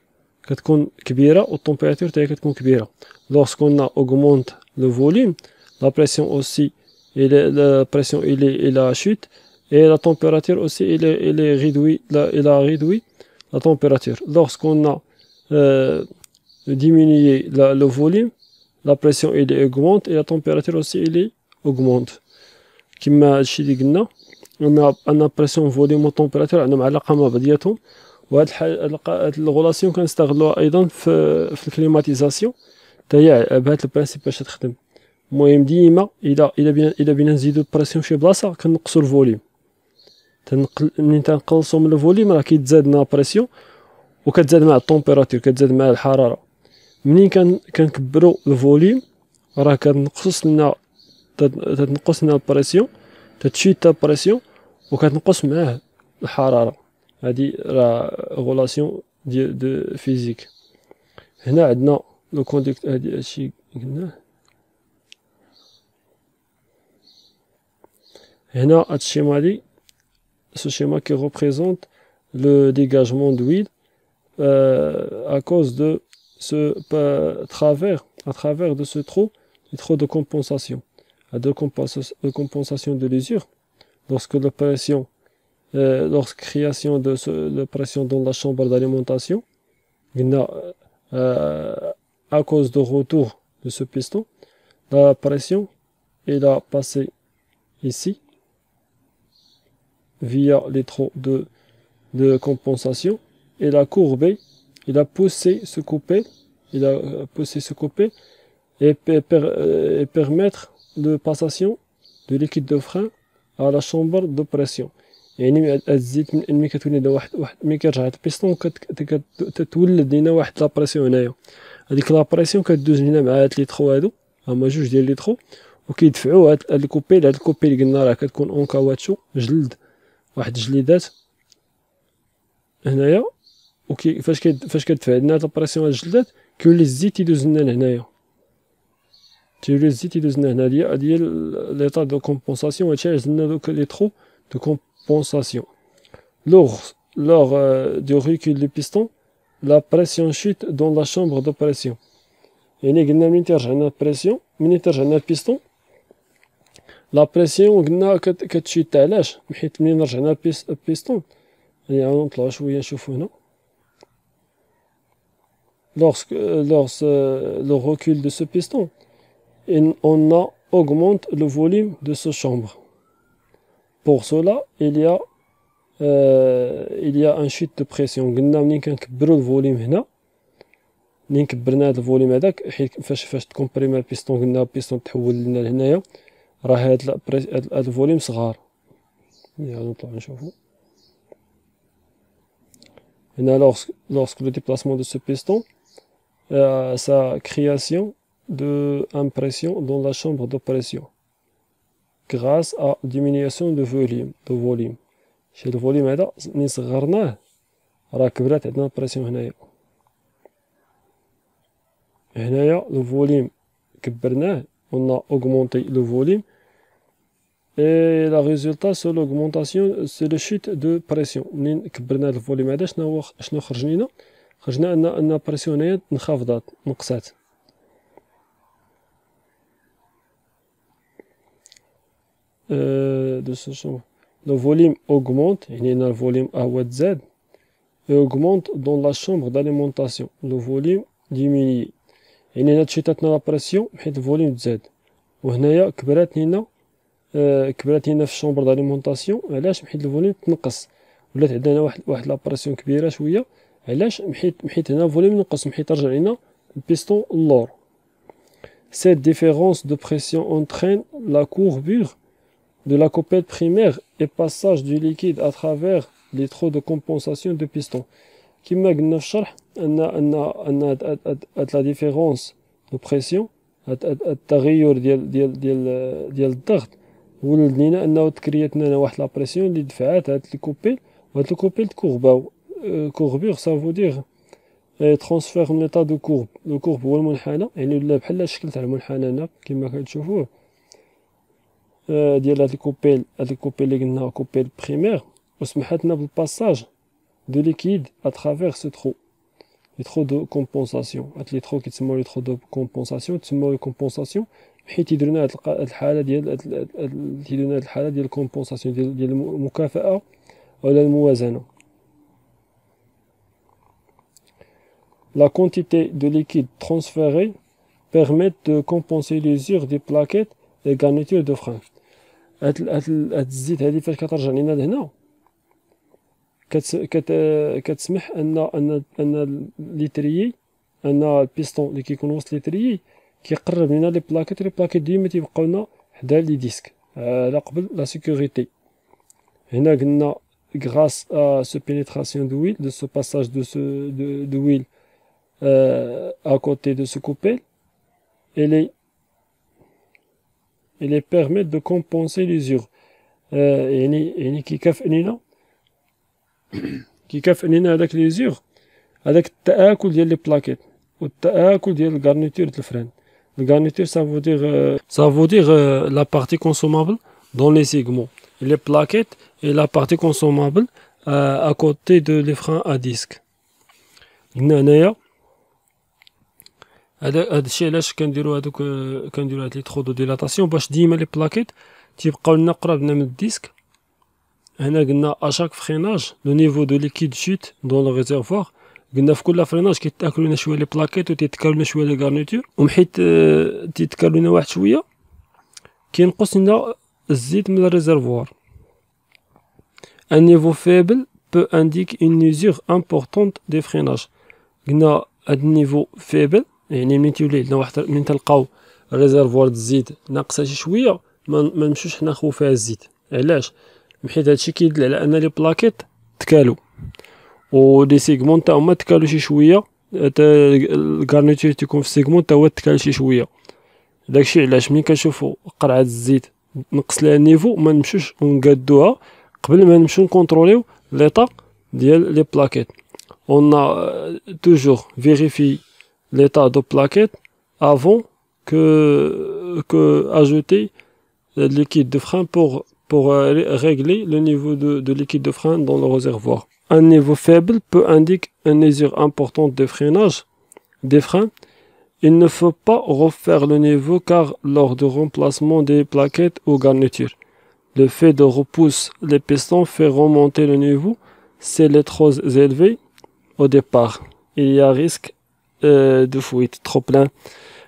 كتكون كبيره والطومبيراتور حتى هي كتكون كبيره. لورسكون اوغمونت لو فوليم لا بريسيون اوسي la pression il a chute et la température aussi il est réduit, il a réduit la température. Lorsqu'on a diminué le volume, la pression il augmente et la température aussi il augmente. كما هادشي اللي قلنا ان بريسيون فوليوم وتمبيراتور عندهم علاقه مع بعضياتهم. وهاد الغولاسيون كنستغلوها ايضا في الكليماتيزاسيون حتى هي بهاد البرانسيب باش تخدم. المهم ديما الا بينا نزيدو البريسيون شي بلاصه كنقصو الفوليوم. منين تنقلصو من الفوليوم راه كيتزاد لنا بريسيون وكتزاد مع الطومبيراتور، كتزاد مع الحراره. منين كنكبرو الفوليوم راه كتنقص لنا البريسيون، تتشيت البريسيون وكتنقص معاه الحراره. هادي راه غولاسيون دو فيزيك. هنا عندنا لو كونديكت، هادشي قلناه. هنا هاد الشيما هادي، ce schéma qui représente le dégagement d'huile à cause de ce à travers de ce trou de compensation. De compensation de l'usure, lorsque la pression, lorsque création de la pression dans la chambre d'alimentation, à cause de retour de ce piston, la pression elle a passé ici via les trous de compensation, et a courbé, il a poussé ce coupé, et permettre la passation de liquide de frein à la chambre de pression. يعني الزيت ملي كتولي لنا واحد ملي كيرجع البيستون كتولد لينا واحد لا بريسيون هنايا. هذيك لا بريسيون كدوز لينا مع هاد لي تخو هادو، هما جوج ديال لي تخو، وكيدفعوا هاد الكوبيل. هاد الكوبيل اللي قلنا راه كتكون اون كاواتشو، جلد واحد جليدات هنايا، فاش كتدفع لنا هاد البريسيون هاد الجلدات كيولي الزيت يدوز لنا لهنايا، هادي هي ليطا دو كومبونساسيون. هادشي علاش درنا دوك لي تخو دو compensation. Lors du recul du piston, la pression chute dans la chambre de pression. يعني قلنا منين ترجع لنا البريسيون، منين ترجع لنا البيستون لا بريسيون قلنا كتشيت. علاش؟ حيت منين رجعنا البيستون، يعني نطلعو شويه نشوفو هنا. Lorsque le recul de ce piston, on augmente le volume de ce chambre. Pour cela, il y a un chute de pression. قلنا منين كنكبرو الفوليوم هنا، منين كبرنا هاد الفوليوم هداك، حيت فاش تكومبريما البيستون قلنا البيستون تحول لنا لهنايا، راه هاد الفوليوم صغار. يعني نطلعو نشوفو هنا. lorsque le déplacement de ce piston, sa création de impression dans la chambre de pression grâce à diminution de volume. شي الفوليوم هذا ملي صغرناه راه كبرات عندنا البريسيون هنايا الفوليوم كبرناه، on a augmenté le volume, et la résultat c'est l'augmentation, c'est le chute de pression. منين كبرنا هذا الفوليوم هذا شنو خرج لينا؟ خرجنا ان البريسيون هنايا انخفضات، نقصات. de ce champ le volume augmente، يعني هنا الفوليوم هو تزاد، et augmente dans la chambre d'alimentation le volume diminue. يعني هنا تشيطاتنا لا بريسيون حيت الفوليوم تزاد، وهنايا كبرات لينا في الشومبر داليمونطاسيون. علاش؟ حيت الفوليوم تنقص، ولات عندنا واحد لا بريسيون كبيره شويه. علاش؟ حيت هنا الفوليوم نقص، حيت رجع لينا البيستون اللور. Cette différence de pression entraîne la courbure de la coupelle primaire et passage du liquide à travers les trous de compensation de piston. كما قلنا في الشرح ان la différence de pression، التغير ديال الضغط، ولد لينا انه تكريات لنا واحد لا بريسيون اللي دفعات هاد الكوبيل، وهاد الكوبيل تكورباو. كوربور سا فو دير ترانسفير من ليطا دو كورب. لو كورب هو المنحنى، يعني ولا بحال الشكل تاع المنحنى هنا كما كتشوفوه ديال هاد الكوبيل اللي قلنا كوبيل بريمير، وسمحت لنا بالباساج دو ليكيد à travers ce trou، les trous de compensation. هاد لي trous كيتسموا لي trous de compensation، تسموا لي compensation حيت يديرونا هاد الحاله ديال الكومبونساسيون، ديال المكافأة ولا الموازنة. La quantité de liquide transféré permet de compenser l'usure des plaquettes et garnitures de frein. هاد الزيت هادي فاش كترجع لينا لهنا كتسمح ان ليتريي، ان البيستون اللي كيكون وسط ليتريي كيقرب لينا لي بلاكيت ديما تيبقاو لنا حدا لي ديسك على قبل لا سيكوريتي. هنا قلنا grâce à ce pénétration d'huile, de ce passage de l'huile à côté de ce coupelle, elle permet de compenser l'usure. يعني كيكافئنينا هذاك ليزور، هذاك التآكل ديال لي بلاكيت والتآكل ديال الغارنيتور ديال الفران. الغارنيتور ça veut dire la partie consommable dans les segments. Les plaquettes et la partie consommable à côté de les freins à disque. قلنا هنايا هذا الشيء علاش كنديرو هاد لي ترو دو ديلاتاسيون، باش ديما لي بلاكيت تيبقاو لنا قراب من الديسك. هنا قلنا اشاك فريناج لو نيفو دو ليكيد شوت دون لو ريزيرفوار. قلنا في كل فريناج كيتاكلوا لنا شويه لي بلاكيت وتيتكالوا لنا شويه لي غارنيتور، ومحيت تيتكالوا لنا واحد شويه كينقص لنا الزيت من الريزيرفوار. Un niveau faible peut indiquer une usure importante des freinages. قلنا هاد النيفو فيبل يعني ملي تيولي عندنا واحد، من تلقاو الريزيرفوار د الزيت ناقصه شي شويه ما نمشوش حنا نخوفو فيها الزيت. علاش؟ حيت هادشي كيدل على ان لي بلاكيت تكالو و لي سيغمون تا هما تكالو شي شويه، تا الكارنيتور تيكون في السيغمون تا هو تكال شي شويه. داكشي علاش ملي كنشوفو قرعه الزيت نقص ليها النيفو ما نمشوش ونقادوها قبل ما نمشيو نكونتروليو ليطا ديال لي بلاكيت. On a toujours vérifié l'état de plaquette avant que ajouter le liquide de frein pour régler le niveau de liquide de frein dans le réservoir. Un niveau faible peut indiquer une usure importante de freinage des freins. Il ne faut pas refaire le niveau car lors du remplacement des plaquettes ou garnitures, le fait de repousser les pistons fait remonter le niveau. Si elle est trop élevée au départ, il y a risque de fuite trop plein.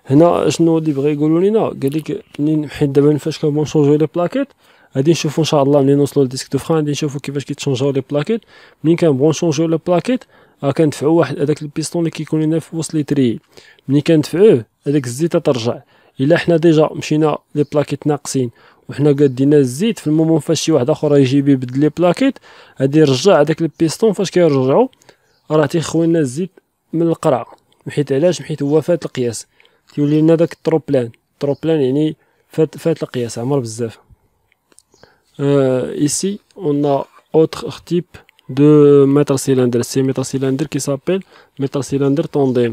هنا شنو اللي بغا يقولوا لينا؟ قال لك منين حيت دابا فاش كنبغيو نشونجيو لي بلاكيت غادي نشوفوا ان شاء الله ملي نوصلوا للديسك دو فران غادي نشوفوا كيفاش كيتشونجاو لي بلاكيت. منين كنبغيو نشونجيو لي بلاكيت كندفعوا واحد هذاك البيستون اللي كيكون لنا في وسط لي تري، ملي كندفعوه هذاك الزيت ترجع. الا حنا ديجا مشينا لي بلاكيت ناقصين وحنا قادينا الزيت، في المومون فاش شي واحد اخر يجي يبدل لي بلاكيت غادي يرجع هذاك البيستون، فاش كيرجعوا راه تيخوي لنا الزيت من القرعه. حيت علاش؟ حيت هو فات القياس، تيولي لنا داك التروبلان يعني فات القياس عمر بزاف. Ici on a autre type de métal cylindre, c'est métal cylindre qui s'appelle métal cylindre tandem.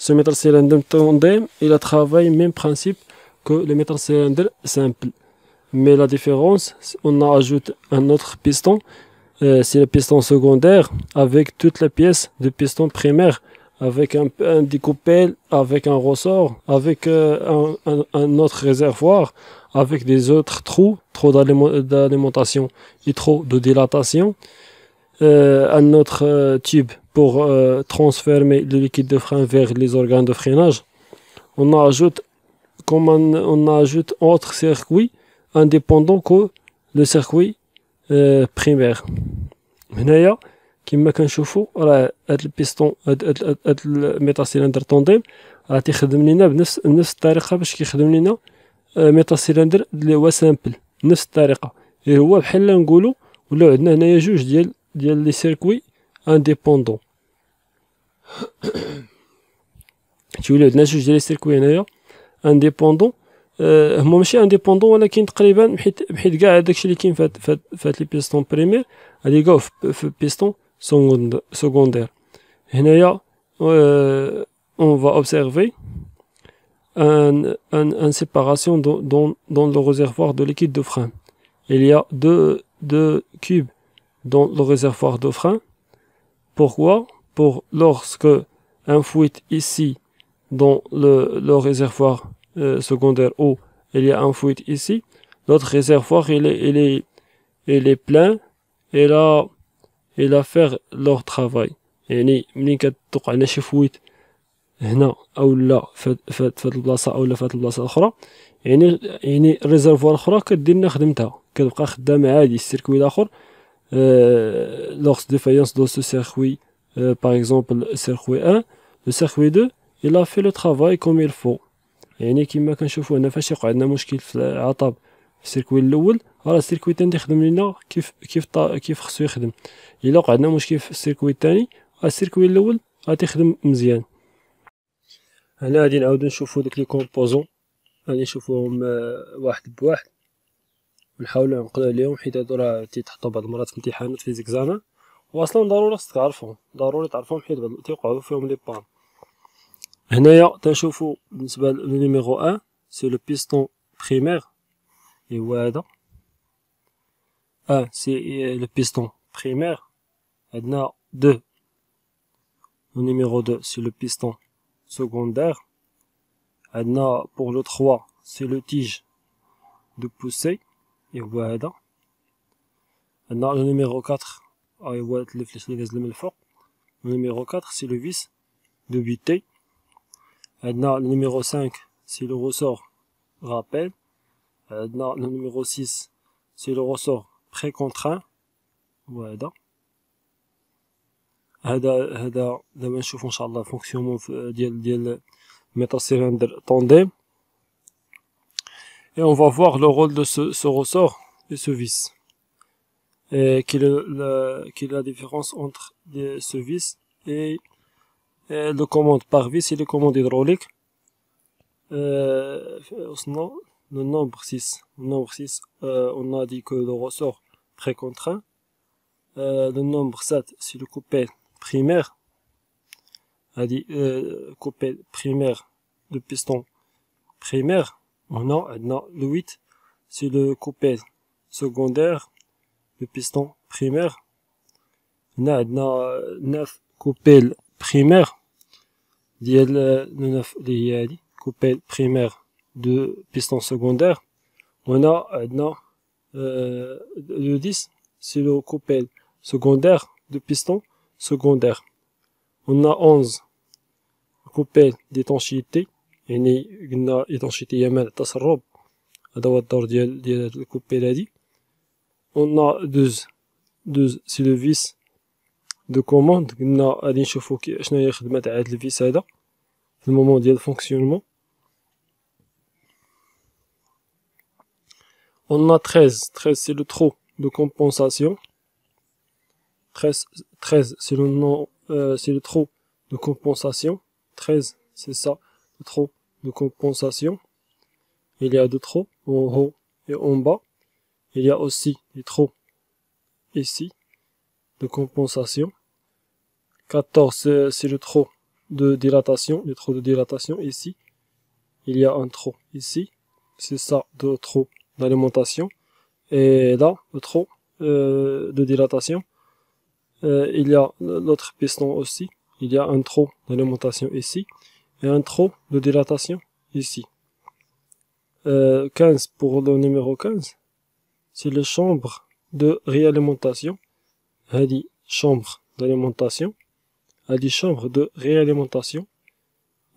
Ce métal cylindre tandem il a travaillé même principe que le métal cylindre simple, mais la différence on a ajouté un autre piston, c'est le piston secondaire avec toutes les pièces de piston primaire, avec un découpelle, avec un ressort, avec un autre réservoir, avec des autres trous d'alimentation et trous de dilatation, un autre tube pour transférer le liquide de frein vers les organes de freinage. On ajoute autre circuit indépendant que le circuit primaire. هنايا كما كنشوفوا راه هاد البيستون هاد الميتال سيلندر طونديم راه تيخدم لينا بنفس الطريقه باش كيخدم لينا ميتال سيلندر اللي هو سامبل، نفس الطريقه. هو بحال نقولوا ولاو عندنا هنايا جوج ديال لي سيركوي انديبوندون. تيولي عندنا جوج ديال لي سيركوي هنايا انديبوندون، هما ماشي انديبوندون ولكن تقريبا بحيث كاع داكشي اللي كاين فهاد لي بيستون بريمير غادي يلقاوه في بيستون secondaire. هنايا on va observer une séparation dans le réservoir de liquide de frein. Il y a deux cubes dans le réservoir de frein. Pourquoi? Pour lorsque un fuite ici dans le réservoir secondaire ou il y a un fuite ici, l'autre réservoir il est plein et là faire leur travail. يعني ملي كتوقع لنا شي فويت هنا او لا فهاد البلاصه او لا فهاد البلاصه الاخرى، يعني الريزرفوار الاخرى كدير لنا خدمتها، كتبقى خدامه عادي. السيركوي الاخر lors défaillance de ce circuit, par exemple le circuit 1, le circuit 2 il a fait le travail comme il faut. يعني كما كنشوفوا هنا فاش يقع عندنا مشكل في العطب السيركوي الاول، راه السيركوي الثاني يخدم لينا كيف خصو يخدم. الا وقع عندنا مشكل في السيركوي الثاني، السيركوي الاول غادي يخدم مزيان. هنا غادي نعاودو نشوفو داك لي كومبوزون، غادي نشوفوهم واحد بواحد ونحاولو نعقلو عليهم، حيت هادو راه تيتحطو بعض المرات في امتحانات في زيكزامان، واصلا ضروري خصك تعرفهم، ضروري تعرفهم حيت تيوقعو فيهم لي بان. هنايا تنشوفو بالنسبة لو نيميرو 1 سي لو بيستون بريمير، اي هو هذا 1 سي لو بيستون بريمير. عندنا 2 le numéro 2 c'est le piston secondaire. عندنا pour le 3 c'est le tige de poussée et هو هذا. عندنا le numéro 4 هو الفليش اللي نازل من الفوق. le numéro 4 c'est le vis de butée. عندنا le numéro 5 c'est le ressort rappel. عندنا le numéro 6 c'est le ressort précontraint. هو هذا. هذا دابا نشوفو ان شاء الله فونكسيونمون ديال métal-cylindre tandem, et on va voir le rôle de ce ressort et ce vis, et quelle est la différence entre ce vis et le commande par vis et les commandes hydrauliques. Le nombre 6, on a dit que le ressort précontraint. Le nombre 7 c'est le coupé primaire, a dit coupé primaire de piston primaire. On a le 8 c'est le coupé secondaire de piston primaire. On a 9 coupé primaire ديال le 9 اللي هي هادي coupé primaire de piston secondaire. On a le 10 c'est le coupé secondaire de piston secondaire. On a 11 coupé d'étanchéité، يعني قلنا étanchéité هي مانع التسرب، هذا هو الدور ديال هاد الكوبيل هادي. On a 12 c'est le vis de commande، قلنا غادي نشوفو شنو هي الخدمة تاع هاد الفيس هذا في المومون ديال الفونكسيونمون. On a 13 c'est le trou de compensation. 13 c'est le nom, c'est le trou de compensation. 13 c'est ça, le trou de compensation. Il y a deux trous en haut et en bas. Il y a aussi des trous ici de compensation. 14 c'est le trou de dilatation, le trou de dilatation ici. Il y a un trou ici, c'est ça le trou d'alimentation. Et là le trou de dilatation. Il y a l'autre piston aussi. Il y a un trou d'alimentation ici et un trou de dilatation ici. 15 pour le numéro 15, c'est la chambre de réalimentation. هذه chambre d'alimentation. هذه chambre de réalimentation.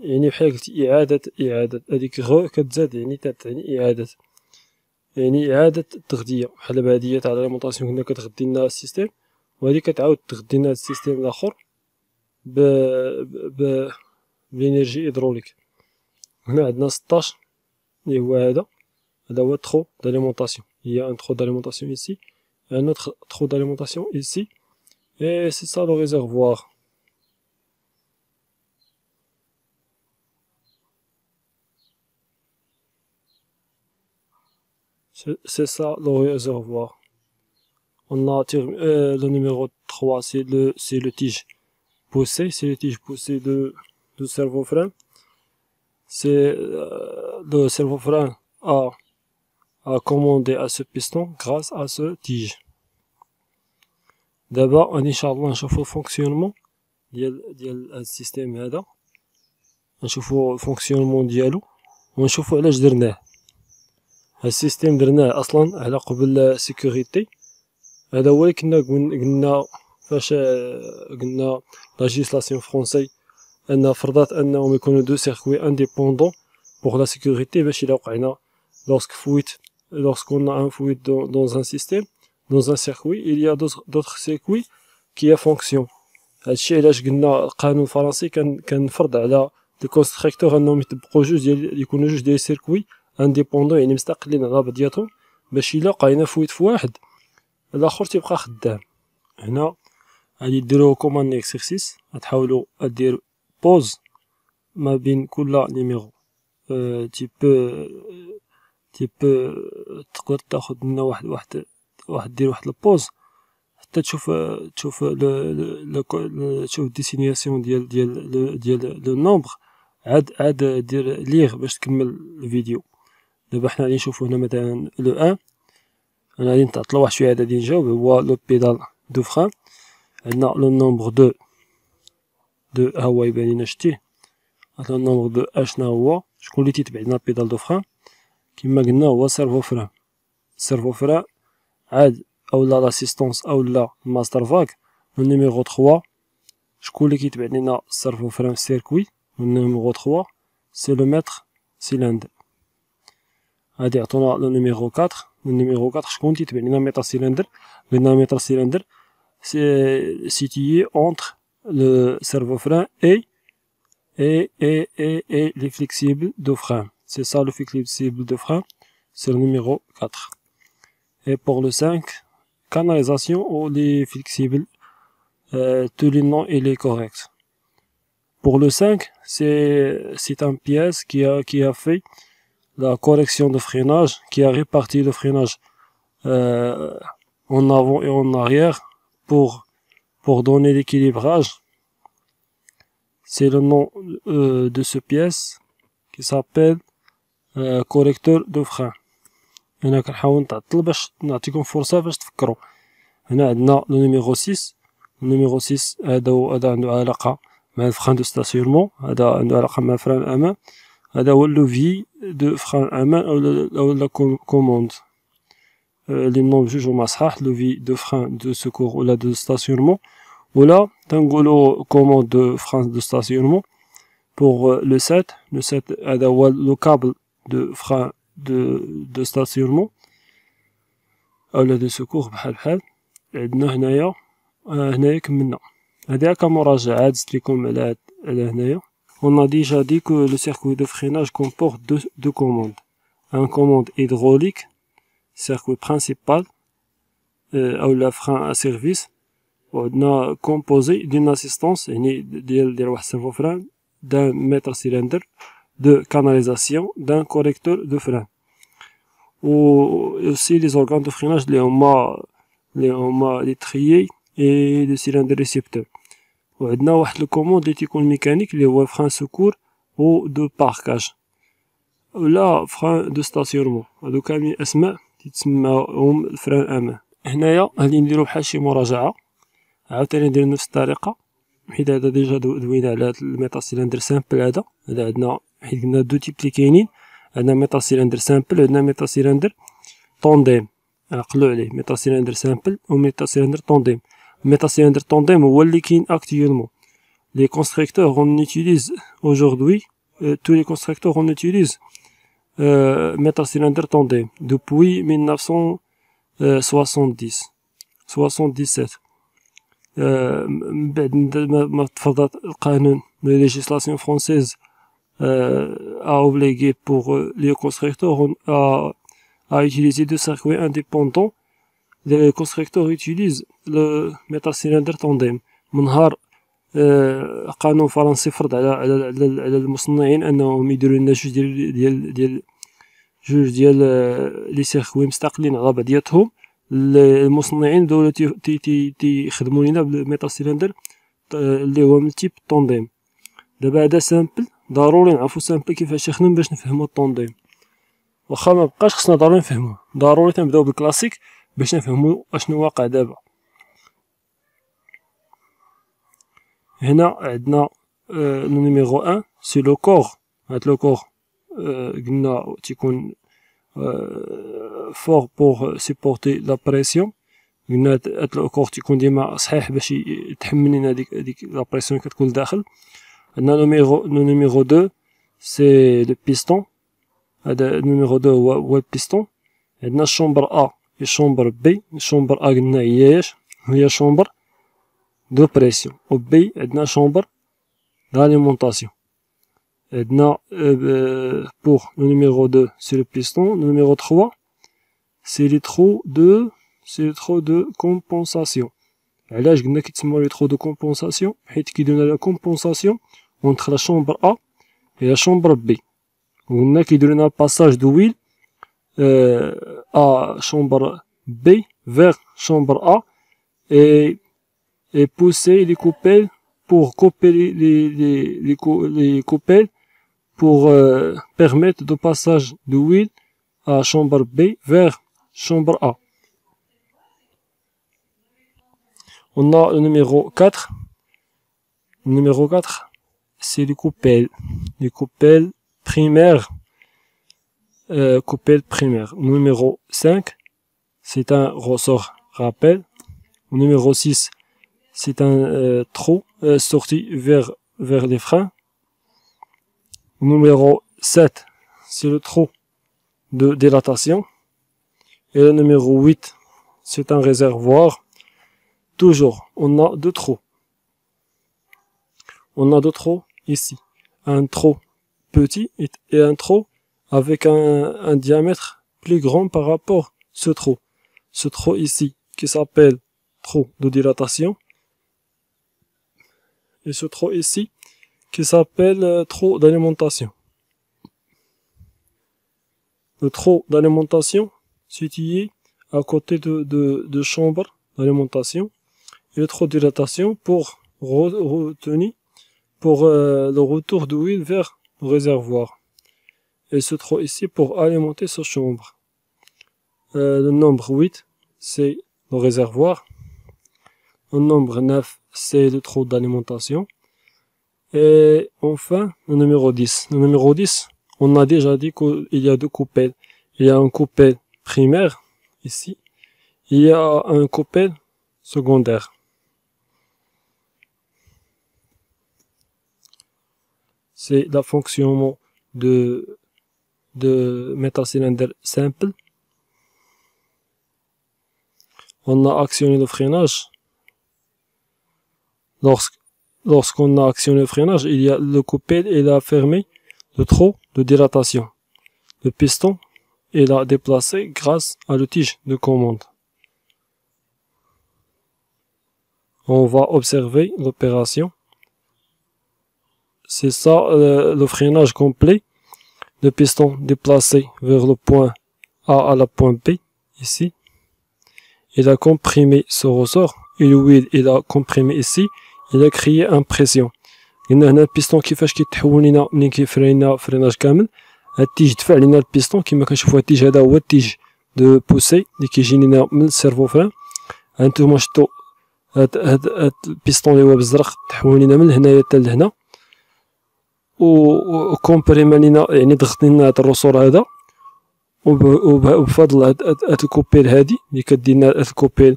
يعني بحال قلتي إعادة هذيك غ كتزاد، يعني تعني إعادة، يعني إعادة التغذية. بحال دابا هادي تاع الاليمونطاسيون كنا كتغدي لنا السيستيم، وهذه كتعاود تغدي لنا السيستيم الاخر بلينيرجي هيدروليك. هنا عندنا 16 اللي هو هذا هو ترو d'alimentation. Il y a un trou d'alimentation ici et un autre trou d'alimentation ici, et c'est ça le réservoir. C'est ça le réservoir. On a le numéro 3 c'est le tige poussé, c'est le tige poussé de servo-frein. C'est le servo-frein a commandé à ce piston grâce à ce tige. D'abord ان شاء الله نشوفوا الفونكسيونمون ديال السيستيم هذا، نشوفوا الفونكسيونمون ديالو ونشوفوا علاش درناه. هاد السيستيم درناه اصلا على قبل سيكوريتي. هذا هو اللي كنا قلنا فاش قلنا لا ليجيسلاسيون فرونسي ان فرضات انهم يكونوا دو سيركوي انديبوندون بوغ لا سيكوريتي، باش الا وقعنا lorsqu'on a un fluide dans un système, dans un circuit, il y a d'autres circuits qui a fonction. هادشي علاش قلنا القانون الفرنسي كان فرض على لي كونستركتور انهم يطبقوا يكونوا جوج ديال سيركوي انديبوندون، يعني مستقلين على بعضياتهم باش إلا لقينا فويت في واحد الآخر تيبقى خدام. هنا غادي ديرو كوم ان اكسرسيس، غتحاولو دير بوز ما بين كل نيميرو. تي بو تقدر تاخد منا واحد دير واحد البوز حتى تشوف الديسينياسيون ديال لو نومبر، عاد دير ليغ باش تكمل الفيديو. دابا حنا غادي نشوفو هنا مثلا لو ان، انا غادي نتعطلو واحد شويه عاد غادي نجاوب. هو لو بيدال دو فران، عندنا لو نومبر دو ها هو يبان لينا شتيه. لو نومبر دو اشنا هو شكون اللي تيتبع لنا بيدال دو فران؟ كيما قلنا هو سيرفو فران. سيرفو فران عاد اولا لاسيستونس اولا ماستر فاك. لو نيميرو 3 شكون اللي كيتبع لينا سيرفو فران سيركوي؟ لو نيميرو 3 سي لو متر سيلندر. غادي يعطونا لو نيميرو 4. لو نيميرو 4 شكون تيتبع لينا متر سيلندر؟ قلنا متر سيلندر سي سيتيي اونتر لو سيرفو فران et les flexibles de frein. C'est ça le flexible de frein, c'est le numéro 4. Et pour le 5, canalisation ou les flexibles, tout le nom il est correct. Pour le 5, c'est un pièce qui a fait la correction de freinage, qui a réparti le freinage en avant et en arrière pour donner l'équilibrage. C'est le nom de ce pièce qui s'appelle correcteur de frein. هنا كنحاول نتعطل باش نعطيكم فرصة باش تفكروا. هنا عندنا لو نيميرو 6. النيميرو 6 هذا عنده علاقة مع الفران دو ستاسيونمون، هذا عنده علاقة مع فران الأمان. هذا هو لو في دو فران الأمان أو لا كوموند اللي نوض بجوج هما صحاح، لو في دو فران دو سكور ولا دو ستاسيونمون، ولا تنقولو كوموند دو فران دو ستاسيونمون. بوغ لو 7 هذا هو لو كابل دو فران دو ستاسيونمون اولا دو سكور بحال. عندنا هنايا كملنا. هادي كمراجعة عاد زدت لكم على هنايا. On a déjà dit que le circuit de freinage comporte deux commandes. Un commande hydraulique, circuit principal, ou la frein à service. On a composé d'une assistance, ديال واحد سيرفو فران، d'un mètre cylindre, de canalisation, d'un correcteur de frein. Ou aussi les organes de freinage, les étriers et les cylindres récepteurs. وعندنا واحد الكوموند اللي تيكون ميكانيك اللي هو فران سكور و دو باركاج ولا فران دو ستاسيونمون. هادو كاملين اسماء تيتسماهم الفران امان. هنايا غادي نديرو بحال شي مراجعة، عاوتاني ندير نفس الطريقة، حيت هذا ديجا دوينا على هاد الميتال سيلندر سامبل. هذا عندنا حيت قلنا دو تيب لي كاينين، عندنا ميتال سيلندر سامبل، عندنا ميتال سيلندر طونديم. عقلو عليه، ميتال سيلندر سامبل و ميتال سيلندر طونديم. ميتال سيلندر طونديم هو اللي كاين actuellement. Les constructeurs on utilise aujourd'hui, tous les constructeurs on utilise métal cylindre tandem depuis 1977. بعد ما تفرضت القانون la législation française a obligé pour les constructeurs à utiliser deux circuits indépendants. Les constructeurs utilisent le métal cylindre tandem. من نهار قانون فرنسي فرض على المصنعين انهم يديروا لنا جوج ديال لي سيركوي مستقلين على بعضياتهم. المصنعين دول تيخدموا لنا بالميتال سيلندر اللي هو من تيب طونديم. دابا هذا سامبل، ضروري نعرفو سامبل كيفاش يخدم باش نفهمو الطونديم. واخا ما بقاش خصنا ضروري نفهموه، ضروري تنبداو بالكلاسيك باش نفهمو اشنو واقع دابا. هنا عندنا لو نيميرو 1 سي لو كور. هاد لو كور قلنا تيكون فور بور سيبورتي لا بريسيون. قلنا هاد لو كور تيكون ديما صحيح باش يتحمل لنا هاديك لا بريسيون كتكون لداخل. عندنا لو نيميرو 2 سي لو بيستون. هذا نيميرو 2 هو البيستون. عندنا الشومبر ا الشومبر بي. الشومبر ا قلنا هي شومبر دو بريسيون، و بي عندنا شومبر d'alimentation. عندنا pour le numéro 2 c'est le piston, le numéro 3 c'est les trous de compensation. علاش قلنا كيتسموا les trous de compensation حيت كيديروا la compensation entre la chambre A et la chambre B. قلنا كيديروا لنا passage de huile à chambre B vers chambre A et pousser les coupelles pour couper les coupelles pour permettre le passage de huile à chambre B vers chambre A. On a le numéro 4. Le numéro 4, c'est les coupelles. Les coupelles primaires. Coupelles primaires. Numéro 5, c'est un ressort rappel. Numéro 6, c'est un trou sorti vers les freins. Numéro 7, c'est le trou de dilatation. Et le numéro 8, c'est un réservoir. Toujours, on a deux trous. On a deux trous ici. Un trou petit et un trou avec un diamètre plus grand par rapport à ce trou. Ce trou ici qui s'appelle trou de dilatation. Et ce trou ici qui s'appelle trou d'alimentation. Le trou d'alimentation situé à côté de chambre d'alimentation. Et le trou de dilatation pour retenir le retour de l'huile vers le réservoir. Et ce trou ici pour alimenter cette chambre. Le nombre 8, c'est le réservoir. Le nombre 9, c'est le trou d'alimentation. Et enfin, le numéro 10. Le numéro 10, on a déjà dit qu'il y a deux coupelles. Il y a un coupelle primaire, ici. Il y a un coupelle secondaire. C'est le fonctionnement de métal-cylindre simple. On a actionné le freinage. Lorsqu'on a actionné le freinage, il y a le coupelle et il a fermé le trou de dilatation. Le piston il a déplacé grâce à le tige de commande. On va observer l'opération. C'est ça le freinage complet. Le piston déplacé vers le point A à la point B, ici. Il a comprimé ce ressort. Et l'huile, il a comprimé ici. Il a créé une pression. قلنا هنا البيستون كيفاش كيتحول لينا ملي كيفرينا فريناج كامل. التيج دفع لينا البيستون كما كنشوفوا التيج هذا هو التيج دو بوسي اللي كيجي لينا من السيرفو فران. هانتوما شفتوا هاد البيستون اللي هو بالزرق تحول لينا من هنايا حتى لهنا و كومبريما لينا يعني ضغط لينا هاد الرسور هذا وبفضل هاد الكوبيل هادي اللي كدير هاد الكوبيل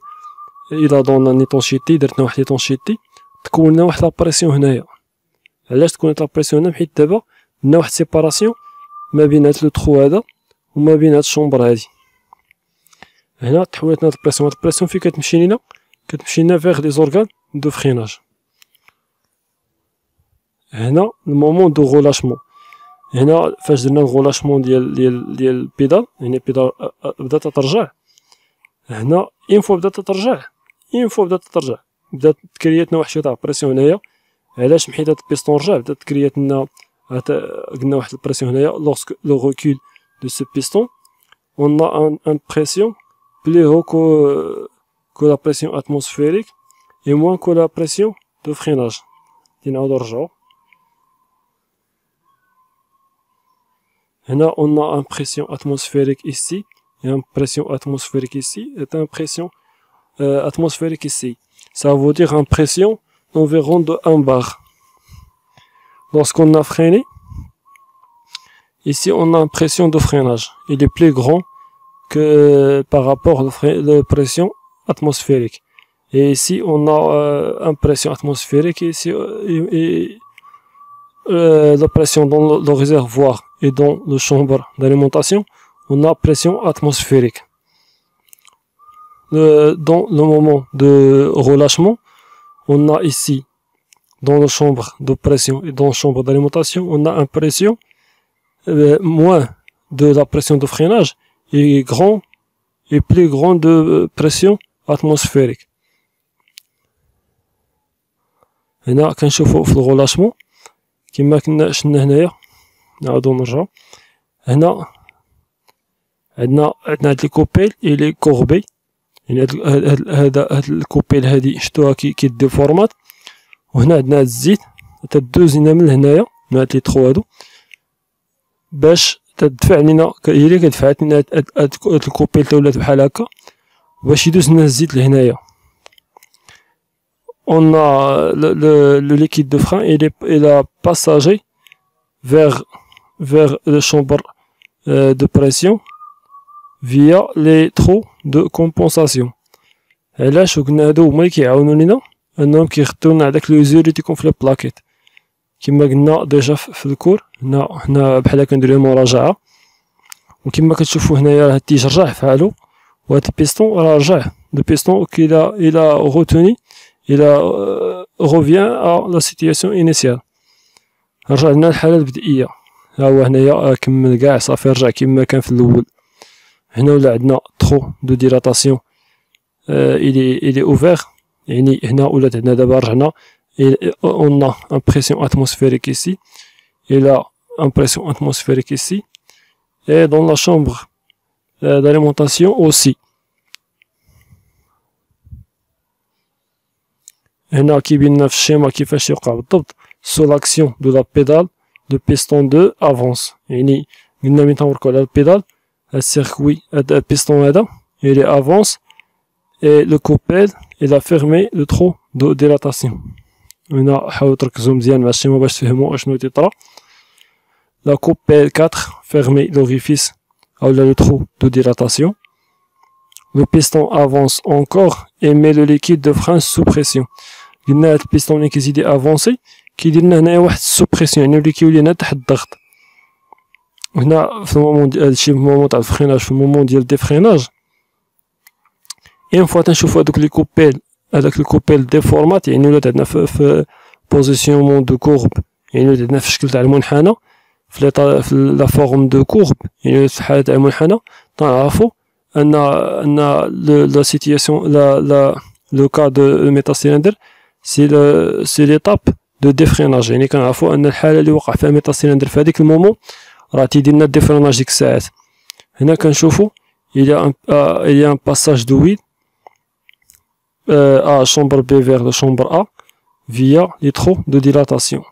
الى دون نيطونشيتي درتنا واحد ليطونشيتي تكون لنا واحد لابريسيون هنايا. علاش تكون هاد لابريسيون هنا؟ حيت دابا لنا واحد سيباراسيون ما بين هاد لو تخو هذا وما بين هاد الشومبر هادي. هنا تحولت لنا هاد البريسيون فين كتمشي لينا؟ كتمشي لنا فيغ لي زورغان دو فريناج. هنا المومون دو غولاشمون. هنا فاش درنا الغولاشمون ديال البيدال يعني البيدال بدات ترجع. هنا اين فوا بدات ترجع بدات تكرياتنا واحد شويه تاع بريسيون هنايا. علاش؟ حيت هاد البيستون رجع بدات تكريات لنا قلنا واحد البريسيون هنايا. لورسك لو ريكول دو سو بيستون on a une pression plus haut que la pression atmosphérique et moins que la pression de freinage. Là, on a une pression atmosphérique ici et une pression atmosphérique ici et une pression atmosphérique ici. Ça veut dire une pression d'environ de 1 bar. Lorsqu'on a freiné, ici on a une pression de freinage. Il est plus grand que par rapport à la pression atmosphérique. Et ici on a une pression atmosphérique ici et la pression dans le réservoir et dans le chambre d'alimentation, on a pression atmosphérique. Dans le moment de relâchement, on a ici dans la chambre de pression et dans la chambre d'alimentation, on a une pression moins de la pression de freinage et et plus grande pression atmosphérique. هنا كنشوفو في الغلاشمون كما كنا شفنا هنايا. نعاودو نرجعو هنا عندنا هاد الكوبيل إلي كوربي، يعني هاد الكوبيل هادي شفتوها كي ديفورمات، وهنا عندنا هاد الزيت تدوزينا من هنايا من هاد لي تخو هادو باش تدفع لينا، هي اللي كدفعات لينا هاد الكوبيل تا ولات بحال هكا باش يدوز لنا الزيت لهنايا. On a le liquide de frein, il a passagé vers les chambres de pression via les trous de compensation. علاش قلنا هادو هما اللي كيعاونو لينا انهم كيخدونا على داك لوزور اللي تيكون في البلاكيت كما قلنا ديجا في الكور. هنا بحال كنديرو مراجعه، وكما كتشوفو هنايا هاد التيج رجع فعلو، وهاد البيستون راه رجع. لو بيستون il a retenu il revient à la situation initiale، رجع لنا الحالة البدئية. ها هو هنايا كمل كاع صافي رجع كما كان في الأول. هنا ولا عندنا ترو دو ديلاتاسيون il est ouvert، يعني هنا ولات عندنا دابا رجعنا. on a une pression atmosphérique ici, il a une pression atmosphérique ici, et dans la chambre d'alimentation aussi. هنا كيبين لنا في الشيما كيفاش يوقع بالضبط. سو لاكسيون دو لا بيدال دو بيستون 2 افونس، يعني قلنا ملي تنوركو على البيدال السيركوي هاد البيستون هذا il avance et le coupelle il a fermé le trou de dilatation. هنا حاولوا تركزوا مزيان مع الشيما باش تفهموا اشنو تيطرا. La coupelle 4 fermé l'orifice ou le trou de dilatation. Le piston avance encore et met le liquide de frein sous pression. قلنا هاد البيستون ملي كيزيد افونسي كيدير لنا هنايا واحد سو بريسيون، يعني اللي كيولي هنا تحت الضغط. هنا في المومون هادشي في المومون تاع الفريناج، في المومون ديال الديفريناج اون فوا تنشوفو هادوك لي كوبيل، هداك الكوبيل ديفورمات، يعني ولات عندنا في بوزيسيون دو كورب، يعني ولات عندنا في الشكل تاع المنحنى في لا فورم دو كورب، يعني ولات في الحالة تاع المنحنى. تنعرفو ان لا سيتياسيون لو كا دو ميتا سيلندر سي ليتاب دو ديفريناج، يعني كنعرفو ان الحالة اللي وقع فيها ميتا سيلندر في هاديك المومون راه تيدير لنا ديفريناج ديك الساعات. هنا كنشوفو il y a un passage de huile à chambre B vers la chambre A via les trous de dilatation.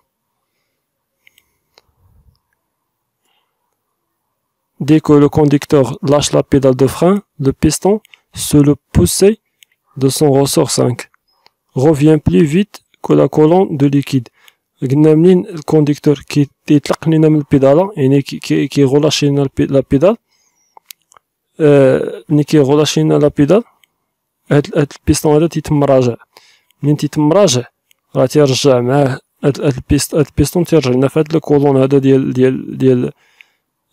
Dès que le conducteur lâche la pédale de frein, le piston, sous le poussé de son ressort 5, revient plus vite que la colonne de liquide. قلنا منين الكونديكتور كيطلق لينا من البيداله، يعني كي غولاشي لنا لا بيدال، ملي كيغولاشي لنا لا بيدال هاد البيستون هذا تيتم راجع. منين تيتم راجع راه تيرجع معاه هاد البيستون تيرجع لنا في هاد الكولون هذا ديال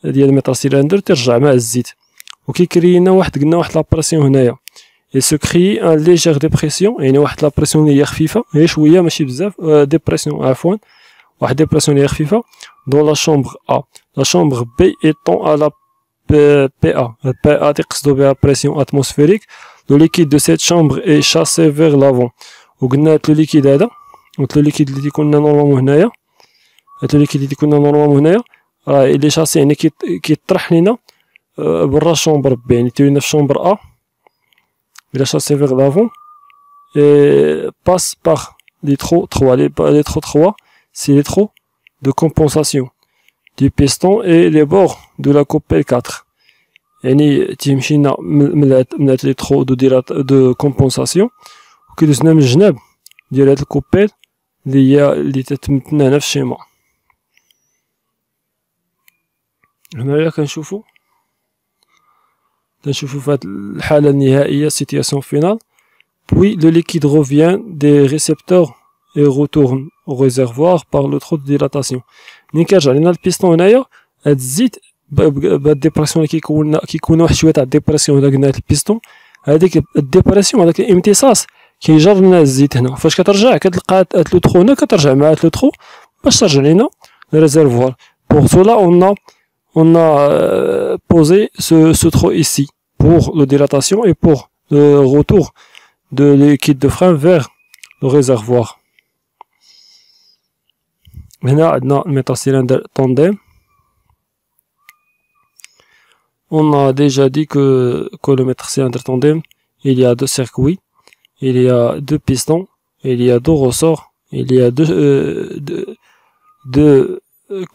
الميتا سيلندر، تيرجع معاه الزيت وكيكري لنا قلنا واحد لابريسيون هنايا. il se crée un légère dépression، يعني واحد لابريسيون اللي هي خفيفه، هي شويه ماشي بزاف، ديبرسيون عفوا، واحد ديبرسيون اللي هي خفيفه dans la chambre A. La chambre B étant à la PA. PA تقصدو بها pression atmosphérique. Le liquide de cette chambre est chassé vers l'avant. وقلنا هاد لو ليكيد هذا، هاد لو ليكيد اللي تيكون لنا نورمالمون هنايا، هاد لو ليكيد اللي تيكون لنا نورمالمون هنايا راه اللي شاسي، يعني كيطرح لينا برا الشومبر بي، يعني تيولينا في الشومبر A. Il a chassé vers l'avant et passe par les trous 3. Les trous 3, c'est les trous de compensation du piston et les bords de la coupelle 4. يعني تيمشينا من هاد لي ترو دو كومبونساسيون وكيدوزنا من الجناب ديال هاد الكوبيل اللي تتمثلنا هنا في الشيما. هنايا كنشوفو في هاد الحالة النهائية situation finale. Puis le liquide revient des récepteurs et retourne au réservoir par le trou de dilatation. ملي كيرجع لينا البيستون هنايا هاد الزيت بهاد الديبرسيون اللي كيكون واحد شويه تاع الديبرسيون هذاك هاد البيستون، هذيك الديبرسيون هذاك الامتصاص كيجر لنا الزيت هنا. فاش كترجع كتلقى هاد لو ترو هنا، كترجع مع هاد لو ترو باش ترجع لينا الريزرفوار. Pour cela on a posé ce trou ici pour la dilatation et pour le retour de liquide de frein vers le réservoir. Maintenant, on a le métacylindre tandem. On a déjà dit que le métacylindre tandem, il y a deux circuits, il y a deux pistons, il y a deux ressorts, il y a deux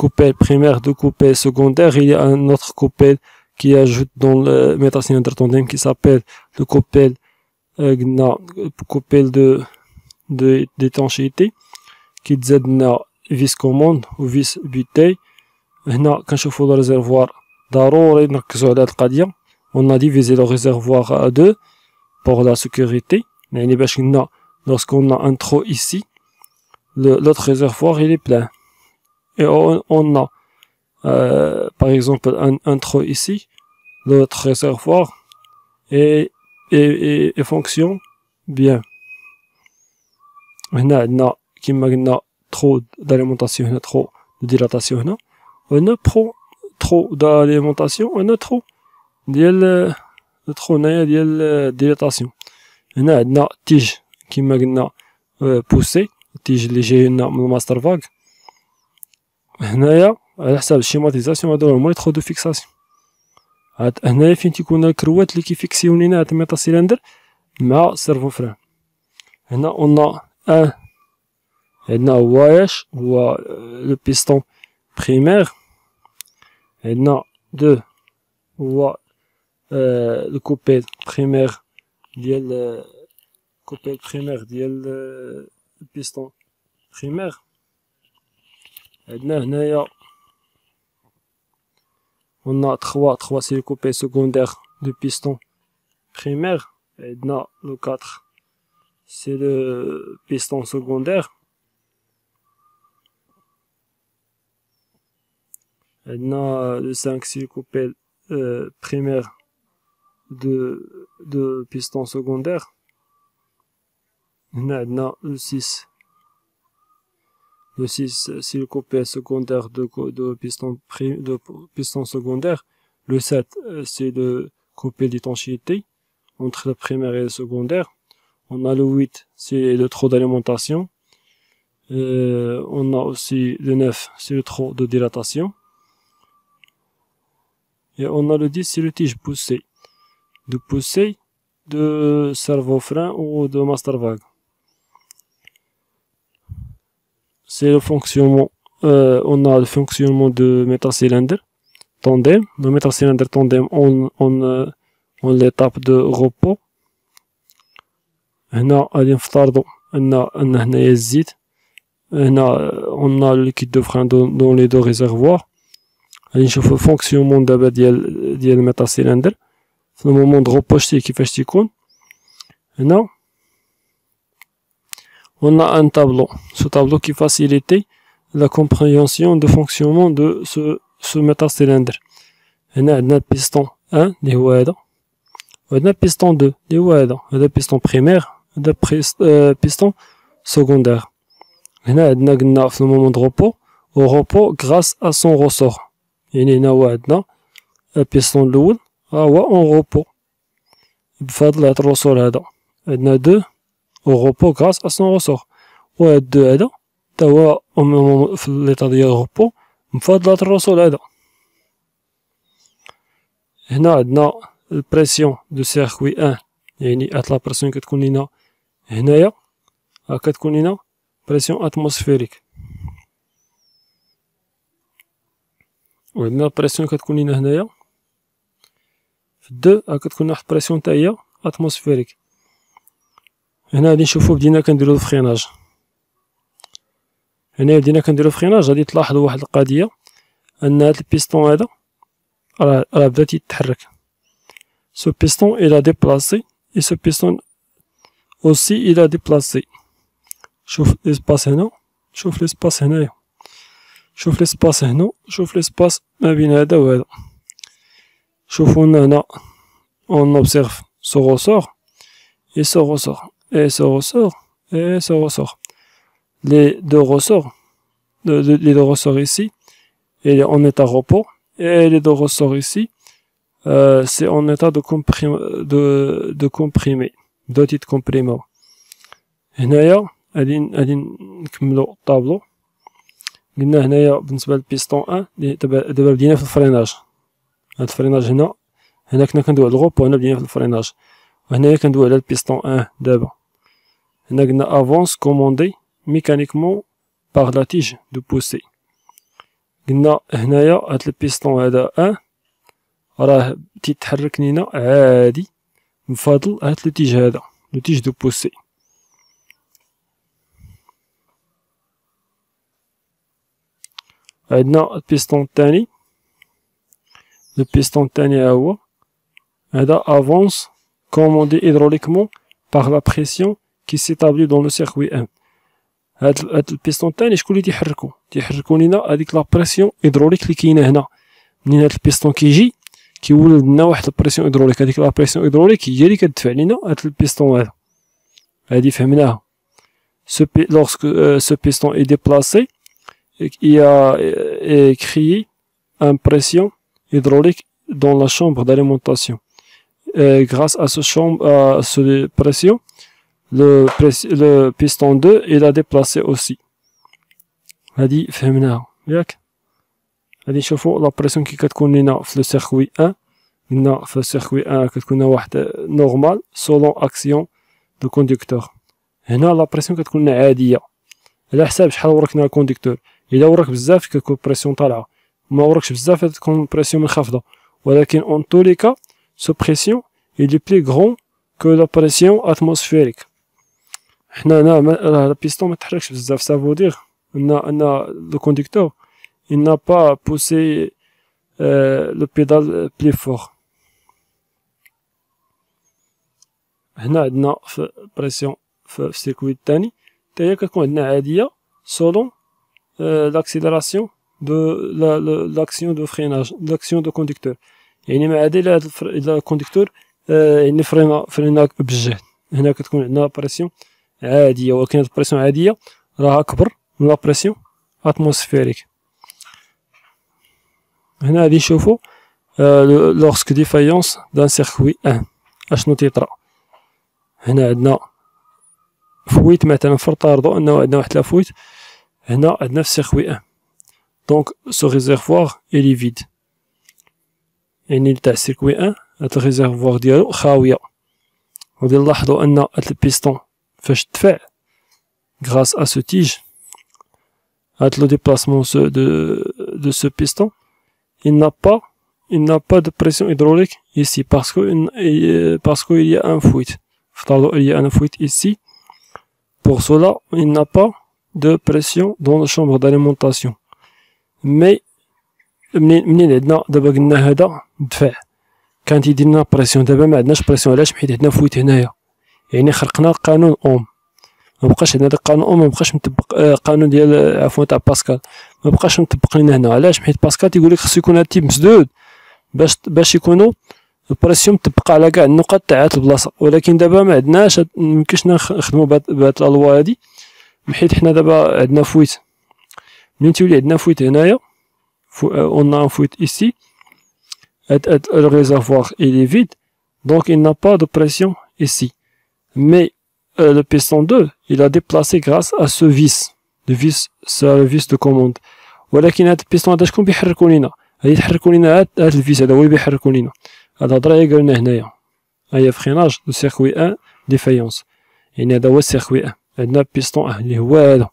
coupelles primaires, deux coupelles secondaires, il y a un autre coupelle qui ajoute dans le métacylindre tandem qui s'appelle le coupelle d'étanchéité qui تزادنا vis commande ou vis butée. هنا كنشوفوا le réservoir ضروري نركزوا على هاد القضية. On a divisé le réservoir à deux pour la sécurité. يعني باش قلنا lorsqu'on a un trou ici, l'autre réservoir il est plein. Et on a par exemple un trou ici, l'autre réservoir et fonctionne bien. هنا عندنا كما قلنا trop d'alimentation هنا trop de dilatation هنا وهنا trop d'alimentation وهنا trop ديال trop هنايا ديال dilatation. هنا عندنا تيج كما قلنا بوسي التيج اللي جاي لنا من الماستر فاك. هنايا على حساب الشيماتيزاسيون هادو هما لي ترو دو فيكساسيون. هنايا فين تيكون الكروات اللي كيفيكسيو لينا هاد الميتاسيلندر مع سيرفو فران. هنا on a عندنا واش هو لو بيستون بريمير. عندنا دو هو لو كوبيل بريمير ديال كوبيل بريمير ديال البيستون بريمير. عندنا هنايا on a 3 c'est le coupé secondaire du piston primaire. عندنا le 4 c'est le piston secondaire. عندنا le 5 c'est le coupé primaire de piston secondaire. هنا عندنا le 6 c'est le coupé secondaire de piston secondaire. Le 7 c'est le coupé d'étanchéité entre le primaire et le secondaire. On a le 8 c'est le trou d'alimentation. On a aussi le 9 c'est le trou de dilatation. Et on a le 10 c'est le tige poussé. De poussée de servo-frein ou de master vague. C'est le fonctionnement. On a le fonctionnement de métacylindre tandem. Le métacylindre tandem on l'étape de repos. هنا غادي نفترضوا ان هنايا الزيت. هنا on a le liquide de frein dans les deux réservoirs. غادي نشوفوا الفونكسيونمون دابا ديال الميتاسيلندر في المومون دو repos شتي كيفاش تيكون. هنا on a un tableau. Ce tableau qui facilite la compréhension de fonctionnement de ce métacylindre. هنا عندنا piston 1 اللي هو هذا وعندنا piston 2 اللي هو هذا piston primaire هذا piston secondaire. هنا عندنا قلنا في المومون دو repos au repos grâce à son ressort. يعني هنا هو عندنا البيستون الاول ها هو اون repos بفضل هاد الرسول هذا. عندنا 2 au repos grâce à son ressort. وهاد 2 هذا تا هو في ليطا ديال repos بفضل هاد الرسول هذا. هنا عندنا البريسيون دو سيركوي 1 يعني هاد لا بريسيون كتكون لينا هنايا ها كتكون لينا بريسيون اتموسفيريك. وعندنا البريسيون كتكون لينا هنايا في 2 ها كتكون واحد البريسيون تا هي اتموسفيريك. هنا غادي نشوفو بدينا كنديرو الفريناج. هنا بدينا كنديرو الفريناج غادي تلاحظوا واحد القضيه ان هاد البيستون هذا راه بدا تيتحرك. Ce piston il a déplacé et ce piston aussi il a déplacé. شوف l'espace هنا شوف l'espace هنايا شوف l'espace هنا شوف l'espace ما بين هذا وهذا. شوفوا هنا on observe ce ressort et ce ressort et ce ressort et ce ressort. Les deux ressorts les deux ressorts ici et on est à repos et les deux ressorts ici c'est en état de comprimé. بداو تيتكومبريماو. هنايا غادي نكملو الطابلو. قلنا هنايا بالنسبة للبيستون 1 دابا بدينا في الفريناج. هاد الفريناج هنا كنا كندويو على الغوب وهنا بدينا في الفريناج. وهنايا كندويو على البيستون 1 دابا. هنا قلنا افونس كوموندي ميكانيكمون باغ لا تيج دو بوسي. قلنا هنايا هاد البيستون هذا 1 راه تيتحرك لينا عادي بفضل هاد لو تيج هذا، لو تيج دو بوسي. عندنا البيستون الثاني، لو بيستون الثاني ها هو هذا افونس كوموندي هيدروليكمون باغ لا بريسيون كي سيتابلي دون لو سيركوي 1. هاد البيستون الثاني شكون اللي تيحركو لينا هاديك لا بريسيون هيدروليك اللي كاينه هنا. منين هاد البيستون كيجي كيولد لنا واحد البريسيون هيدروليك، هاديك لا بريسيون هيدروليك هي اللي كتدفع لينا هاد البيستون هذا. هادي فهمناها. Lorsque ce piston est déplacé, il y a créé une pression hydraulique dans la chambre d'alimentation. Grâce à cette pression, le piston 2 il a déplacé aussi. هادي فهمناها ياك. غادي نشوفو لا بريسيون كي كتكون لينا في لو سيركوي 1. قلنا في السيركوي 1 كتكون واحد نورمال سولون اكسيون دو كوندكتور. هنا لا بريسيون كتكون لنا عاديه على حساب شحال وركنا الكوندكتور. الا ورك بزاف كتكون بريسيون طالعه، ما وركش بزاف تكون بريسيون منخفضه. ولكن اون تو لي كا سو بريسيون il est plus grand que la pression atmosphérique. حنا هنا راه البيستون ما تحركش بزاف، ça veut dire ان le conducteur il n'a pas poussé le pédale plus fort. هنا عندنا في بريسيون في السيركوي الثاني حتى هي كتكون عندنا عاديه سولون l'accélération de l'action de freinage, l'action de conducteur. يعني ما عدا الا الكوندكتور يعني فرينا بالجهد. هنا كتكون عندنا بريسيون عاديه، ولكن هاد البريسيون عاديه راه اكبر من لا بريسيون اتموسفيريك. هنا غادي نشوفو لوغسك ديفايونس دان سيركوي 1 اشنو تيطرا. هنا عندنا فويت مثلا فرطاردو انه عندنا واحد لافويت هنا عندنا في سيركوي 1. دونك سو ريزيرفوار الي فيد، يعني تاع السيركوي 1 هاد الريزيرفوار ديالو خاويه. غادي نلاحظو ان هاد البيستون فاش دفع غراس ا سو تيج هاد لو ديبلاسمون de ce piston, il n'a pas de pression hydraulique ici parce qu'il y a un fuite. Il y a un fuite ici. Pour cela, il n'a pas de pression dans la chambre d'alimentation. Mais منين عندنا دابا قلنا هذا دفع كانت يدير لنا بريسيون، دابا ما عندناش بريسيون. علاش؟ حيت عندنا فويت هنايا، يعني خرقنا قانون اوم. ما بقاش عندنا داك القانون اوم، ما بقاش مطبق قانون ديال عفوا تاع باسكال، ما بقاش مطبق لينا هنا. علاش؟ حيت باسكال تيقول لك خصو يكون هاد التيب مسدود باش يكونوا البريسيون مطبقه على كاع النقط تاع هاد البلاصه. ولكن دابا ما عندناش، ميمكنش نخدموا بهاد الالوا هادي، حيت حنا دابا عندنا فويت. منين تولي عندنا فويت هنايا on a un fuite ici, le réservoir il est vide, donc il n'a pas de pression ici. Mais le piston 2 il a déplacé grâce à ce vis. Le vis c'est le vis de commande. ولكن هاد البيستون هذا شكون بيحركو لينا؟ غادي يحركو لينا هاد الفيس هذا هو اللي بيحركو لينا. هاد الهضره هي قالنا هنايا هي فريناج دو سيركوي 1 ديفايونس، يعني هذا هو السيركوي 1. عندنا بيستون 1 اللي هو هذا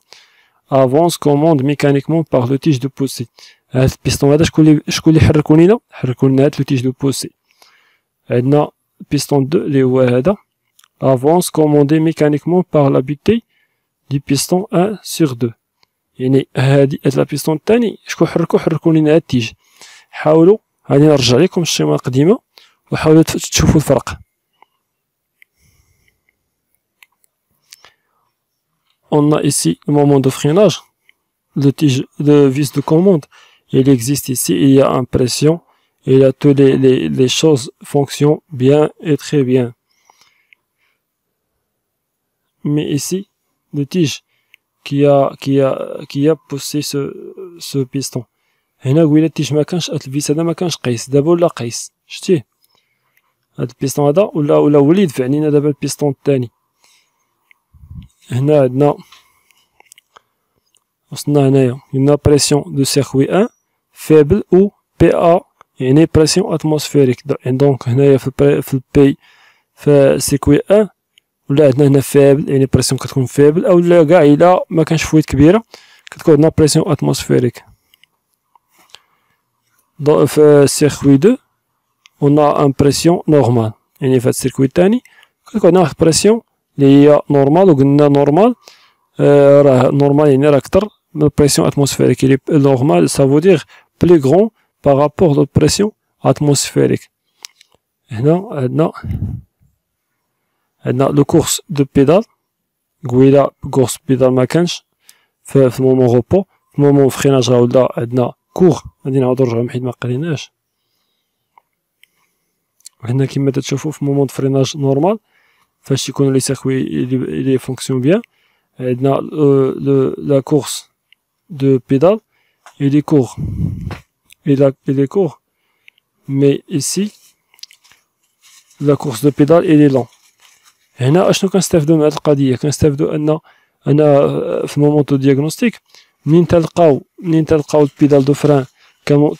avance commande mécaniquement par le tige de poussée. هاد البيستون هذا شكون اللي حركو لينا؟ حركو لنا هاد لو تيج دو بوسي. عندنا بيستون 2 اللي هو هذا avance commandé mécaniquement par la butée du piston 1 sur 2. يعني هاد البيستون الثاني شكون حركو لينا هاد التيج. حاولوا غادي نرجع لكم الشيمه القديمه وحاولوا تشوفوا الفرق. On a ici le moment de freinage, le tige de vis de commande. Il existe ici, il y a une pression, et là toutes les choses fonctionnent bien et très bien. Mais ici, le tige qui a poussé ce piston. هنا قويله التيج ما كانش الفيس هذا ما كانش قيس، دابا ولا قيس. شتيه هاد البيستون هذا ولا هو اللي يدفع لينا دابا البيستون الثاني. هنا عندنا وصلنا هنايا قلنا بريسيون دو سيركوي 1 فيبل او بي ا يعني بريسيون اتموسفيريك. دونك هنايا في البي في سيركوي 1 ولا عندنا هنا فيبل يعني بريسيون كتكون فيبل او لا كاع الا ما كانش فويت كبيره كتكون عندنا بريسيون اتموسفيريك. في سيركوي 2 on a un pression normale يعني في هاد السيركوي الثاني كتكون عندنا واحد البريسيون اللي هي نورمال وقلنا نورمال راه نورمال يعني راه كتر من البريسيون اتموسفيريك اللي نورمال سافو دير بلي غرون بارابور لو بريسيون اتموسفيريك. هنا عندنا لو كورس دو بيدال قويله كورس بيدال ما كانش في المومون روبو. في المومون فريناج راه ولا عندنا كور غادي نعاودو نرجعو حيت ما قريناش. هنا كيما تشوفوا في مومون فريناج نورمال فاش يكونوا لي سيركوي لي فونكسيون بيان عندنا لا كورس دو بيدال il est court il est court mais ici la course de pédale il est lent. هنا اشنو كنستافدو من هاد القضيه؟ كنستافدو ان في المومون دو دياغنوستيك منين تلقاو البيدال دو فران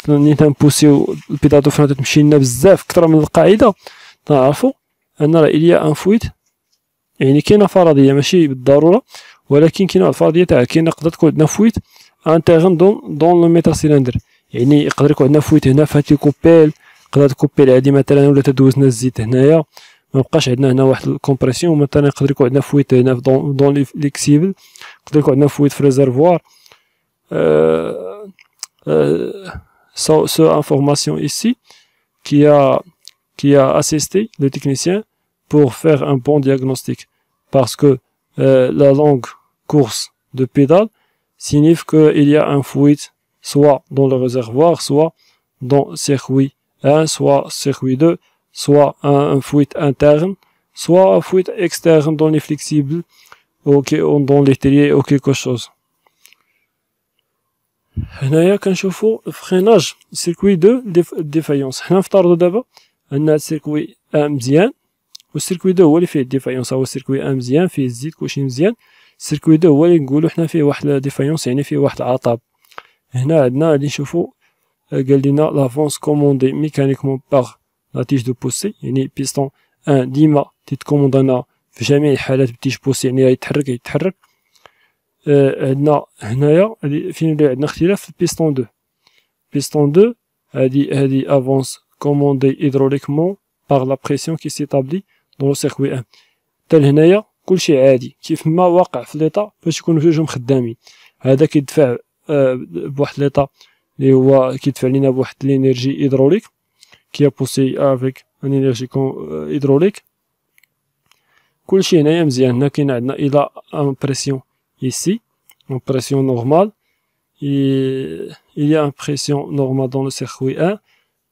منين تنبوسيو البيدال دو فران تمشي لنا بزاف كثر من القاعده نعرفو ان راه اليا ان فويت يعني كاينه فرضيه ماشي بالضروره ولكن كاينه الفرضيه تاع كاينه نقدر تكون عندنا فويت انترن دون لو ميتر سيلندر يعني يقدر يكون عندنا فويت هنا في هاد الكوبيل يقدر الكوبيل هادي مثلا ولا تدوزنا الزيت هنايا ما بقاش عندنا هنا واحد الكومبرسيون مثلا يقدر يكون عندنا فويت هنا دون ليكسيبل يقدر يكون عندنا فويت في ريزرفوار. Ce information ici qui a assisté le technicien pour faire un bon diagnostic parce que la longue course de pédale signifie qu'il y a un fluide soit dans le réservoir, soit dans circuit 1, soit circuit 2, soit un fluide interne, soit un fluide externe dans les flexibles ou dans l'étrier ou quelque chose. هنايا كنشوفو فريناج سيركوي 2 ديفايونس. حنا نفترضو دابا ان السيركوي 1 مزيان والسيركوي 2 هو اللي فيه ديفايونس. هو السيركوي 1 مزيان فيه الزيت كلشي مزيان السيركوي 2 هو اللي نقولو حنا فيه واحد ديفايونس يعني فيه واحد العطب. هنا عندنا غادي نشوفو قال لينا لافونس كوموندي ميكانيكمون باغ لا تيج دو بوسي يعني بيستون 1 ديما تيتكوموندانا في جميع الحالات بتيج بوسي يعني يتحرك. عندنا هنايا فين اللي عندنا اختلاف في البيستون 2. بيستون 2 هادي افونس كوموندي هيدروليكمون باغ لا بريسيون كي سيتابلي دون لو سيركوي 1. حتى لهنايا كلشي عادي كيف ما واقع في ليطا باش يكونوا جوجهم خدامين. هذا كيدفع بواحد ليطا اللي هو كيدفع لينا بواحد لينيرجي هيدروليك كي بوسي افيك ان انرجي هيدروليك. كلشي هنايا مزيان. هنا كاين عندنا الى ان بريسيون ici en pression normale il y a une pression normale dans le circuit 1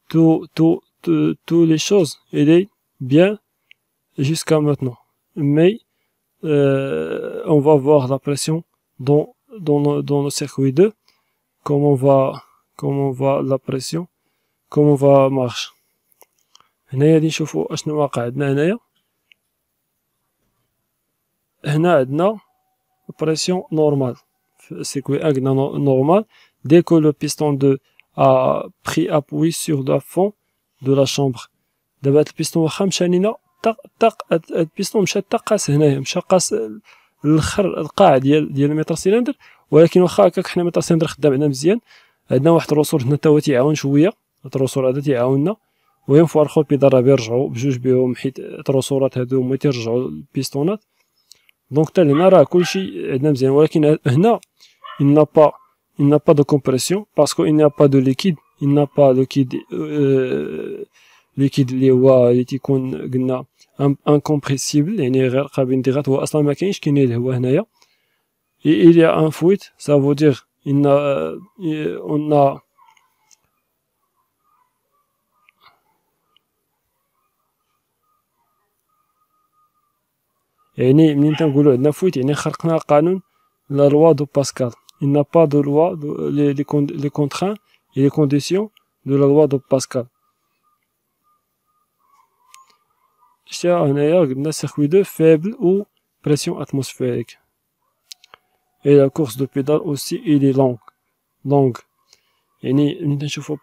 toutes les choses il est bien jusqu'à maintenant mais on va voir la pression dans le circuit 2 comment va la pression comment va marche. هنايا غادي نشوفوا اشنو واقع عندنا. هنا عندنا pression normale. Circuit 1 normal. Dès que le piston 2 a pris appui sur le fond de la chambre. دابا هاد البيستون واخا مشى لينا طق هاد البيستون مشى قاس هنايا مشى قاس الاخر القاع ديال الميتر سيلندر ولكن واخا هكاك حنا الميتر سيلندر خدام عندنا مزيان. عندنا واحد الرسول هنا تا هو تيعاون شويه. هاد الرسول هذا تيعاوننا وين فوارخو البيدال راه بيرجعو بجوج بهم حيت الرسولات هادو هما تيرجعو البيستونات. دونك حتى لهنا راه كلشي عندنا مزيان ولكن هنا il n'a pas de compression parce qu'il n'y a pas de liquide. Il n'a pas liquide liquide اللي هو اللي تيكون قلنا incompressible يعني غير قابل للانضغاط هو اصلا ما كاينش كاين الهواء هنايا. il y a un fluide ça veut dire on a يعني منين تنقولوا عندنا فويت يعني خرقنا قانون لا لوا دو باسكال. il n'a pas de loi les contraintes et les conditions de la loi de Pascal. شتيها هنايا قلنا سيركوي دو فابل او بريسيون اتموسفيريك. اي لا كورس دو بيدال اوسي الي لونغ يعني ملي نشوفو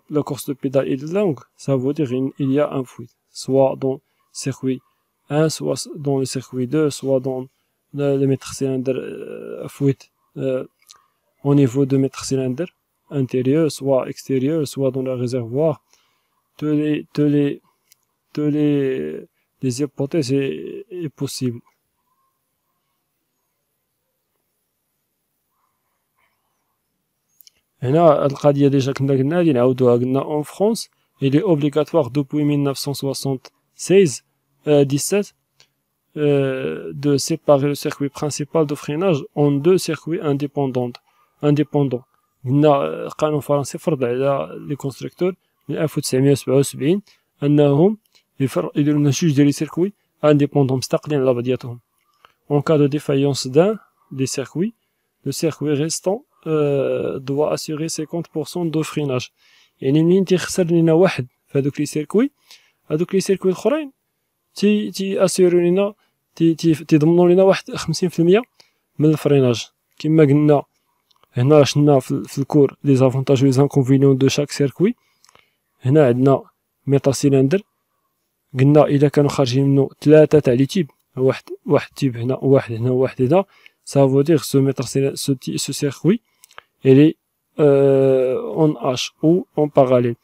لا كورس دو بيدال الي لونغ ça veut dire il y a un fluide soit dans circuit 1 soit dans le circuit 2 soit dans le mètre cylindre fluide au niveau de mètre cylindre intérieur soit extérieur soit dans le réservoir. Toutes les hypothèses est possible. هنا القضية ديجا كنا قلنا غادي نعاودوها. قلنا اون فرونس il est obligatoire depuis 1976 17 de séparer le circuit principal de freinage en deux circuits indépendants. قلنا قانون فرنسي فرض على لي كونستركتور من 1977 انهم يديروا لنا جوج ديال لي سيركوي انديبوندون مستقلين على بعضياتهم. En cas de défaillance d'un des circuits, le circuit restant doit assurer 50% de freinage. يعني منين تيخسر لينا واحد في هذوك لي سيركوي، هذوك لي سيركوي الاخرين تي اسيرو لينا تيضمنوا لينا واحد 50% من الفريناج. كما قلنا هنا شفنا في الكور لي زافونتاج و لي زانكونفينيون دو شاك سيركوي. هنا عندنا ميتر سيلندر، قلنا الا كانوا خارجين منه ثلاثه تاع لي تيب، واحد تيب هنا وواحد هنا وواحد هنا، ça veut dire ce circuit il est en H ou en parallèle.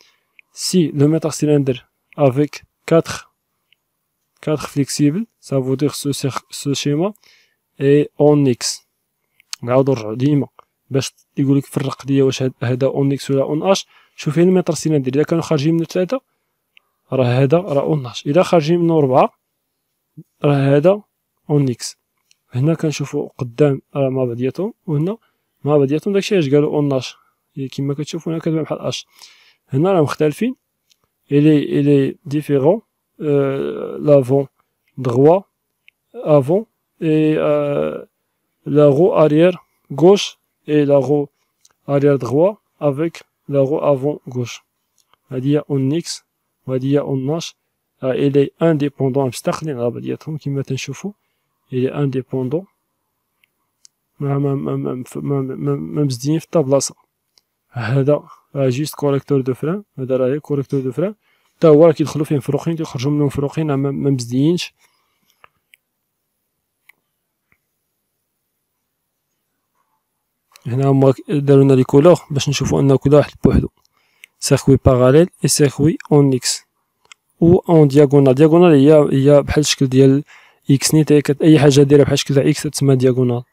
Si le mètre cylindre avec 4 flexibles, ça veut dire ce schéma est en X. نعاودو نرجعو ديما باش يقولك فرق ليا واش هذا اون اكس ولا اون اش. شوف هنا المتر سيلندر اذا كانوا خارجين منه ثلاثه راه هذا راه اون اش، اذا خارجين منه ربعه راه هذا اون اكس. هنا كنشوفو قدام راه مع بعضياتهم وهنا مع بعضياتهم، داكشي علاش قالوا اون اش كما كتشوفوا هنا كتبان بحال اش. هنا راه مختلفين. il est différent l'avant droit avant et la roue arrière gauche et la roue arrière droit avec la roue avant gauche. هادي هي اون اكس وهادي هي اون اش. il est indépendant مستقلين على بعضياتهم كما تنشوفوا. il est indépendant ما مزديين في الطابلاصه. هذا راه جيست كوريكتور دو فران، هذا راه كوريكتور دو فران حتى هو راه كيدخلوا فيه مفروقين كيخرجوا منهم مفروقين ما مزديينش. هنا هما داروا لنا لي كولور باش نشوفوا ان كل واحد بوحدو. سيركوي باراليل اي سيركوي اون اكس او اون دياغونال. هي بحال الشكل ديال اكس نيت، اي حاجه دايره بحال الشكل تاع اكس تسمى دياغونال.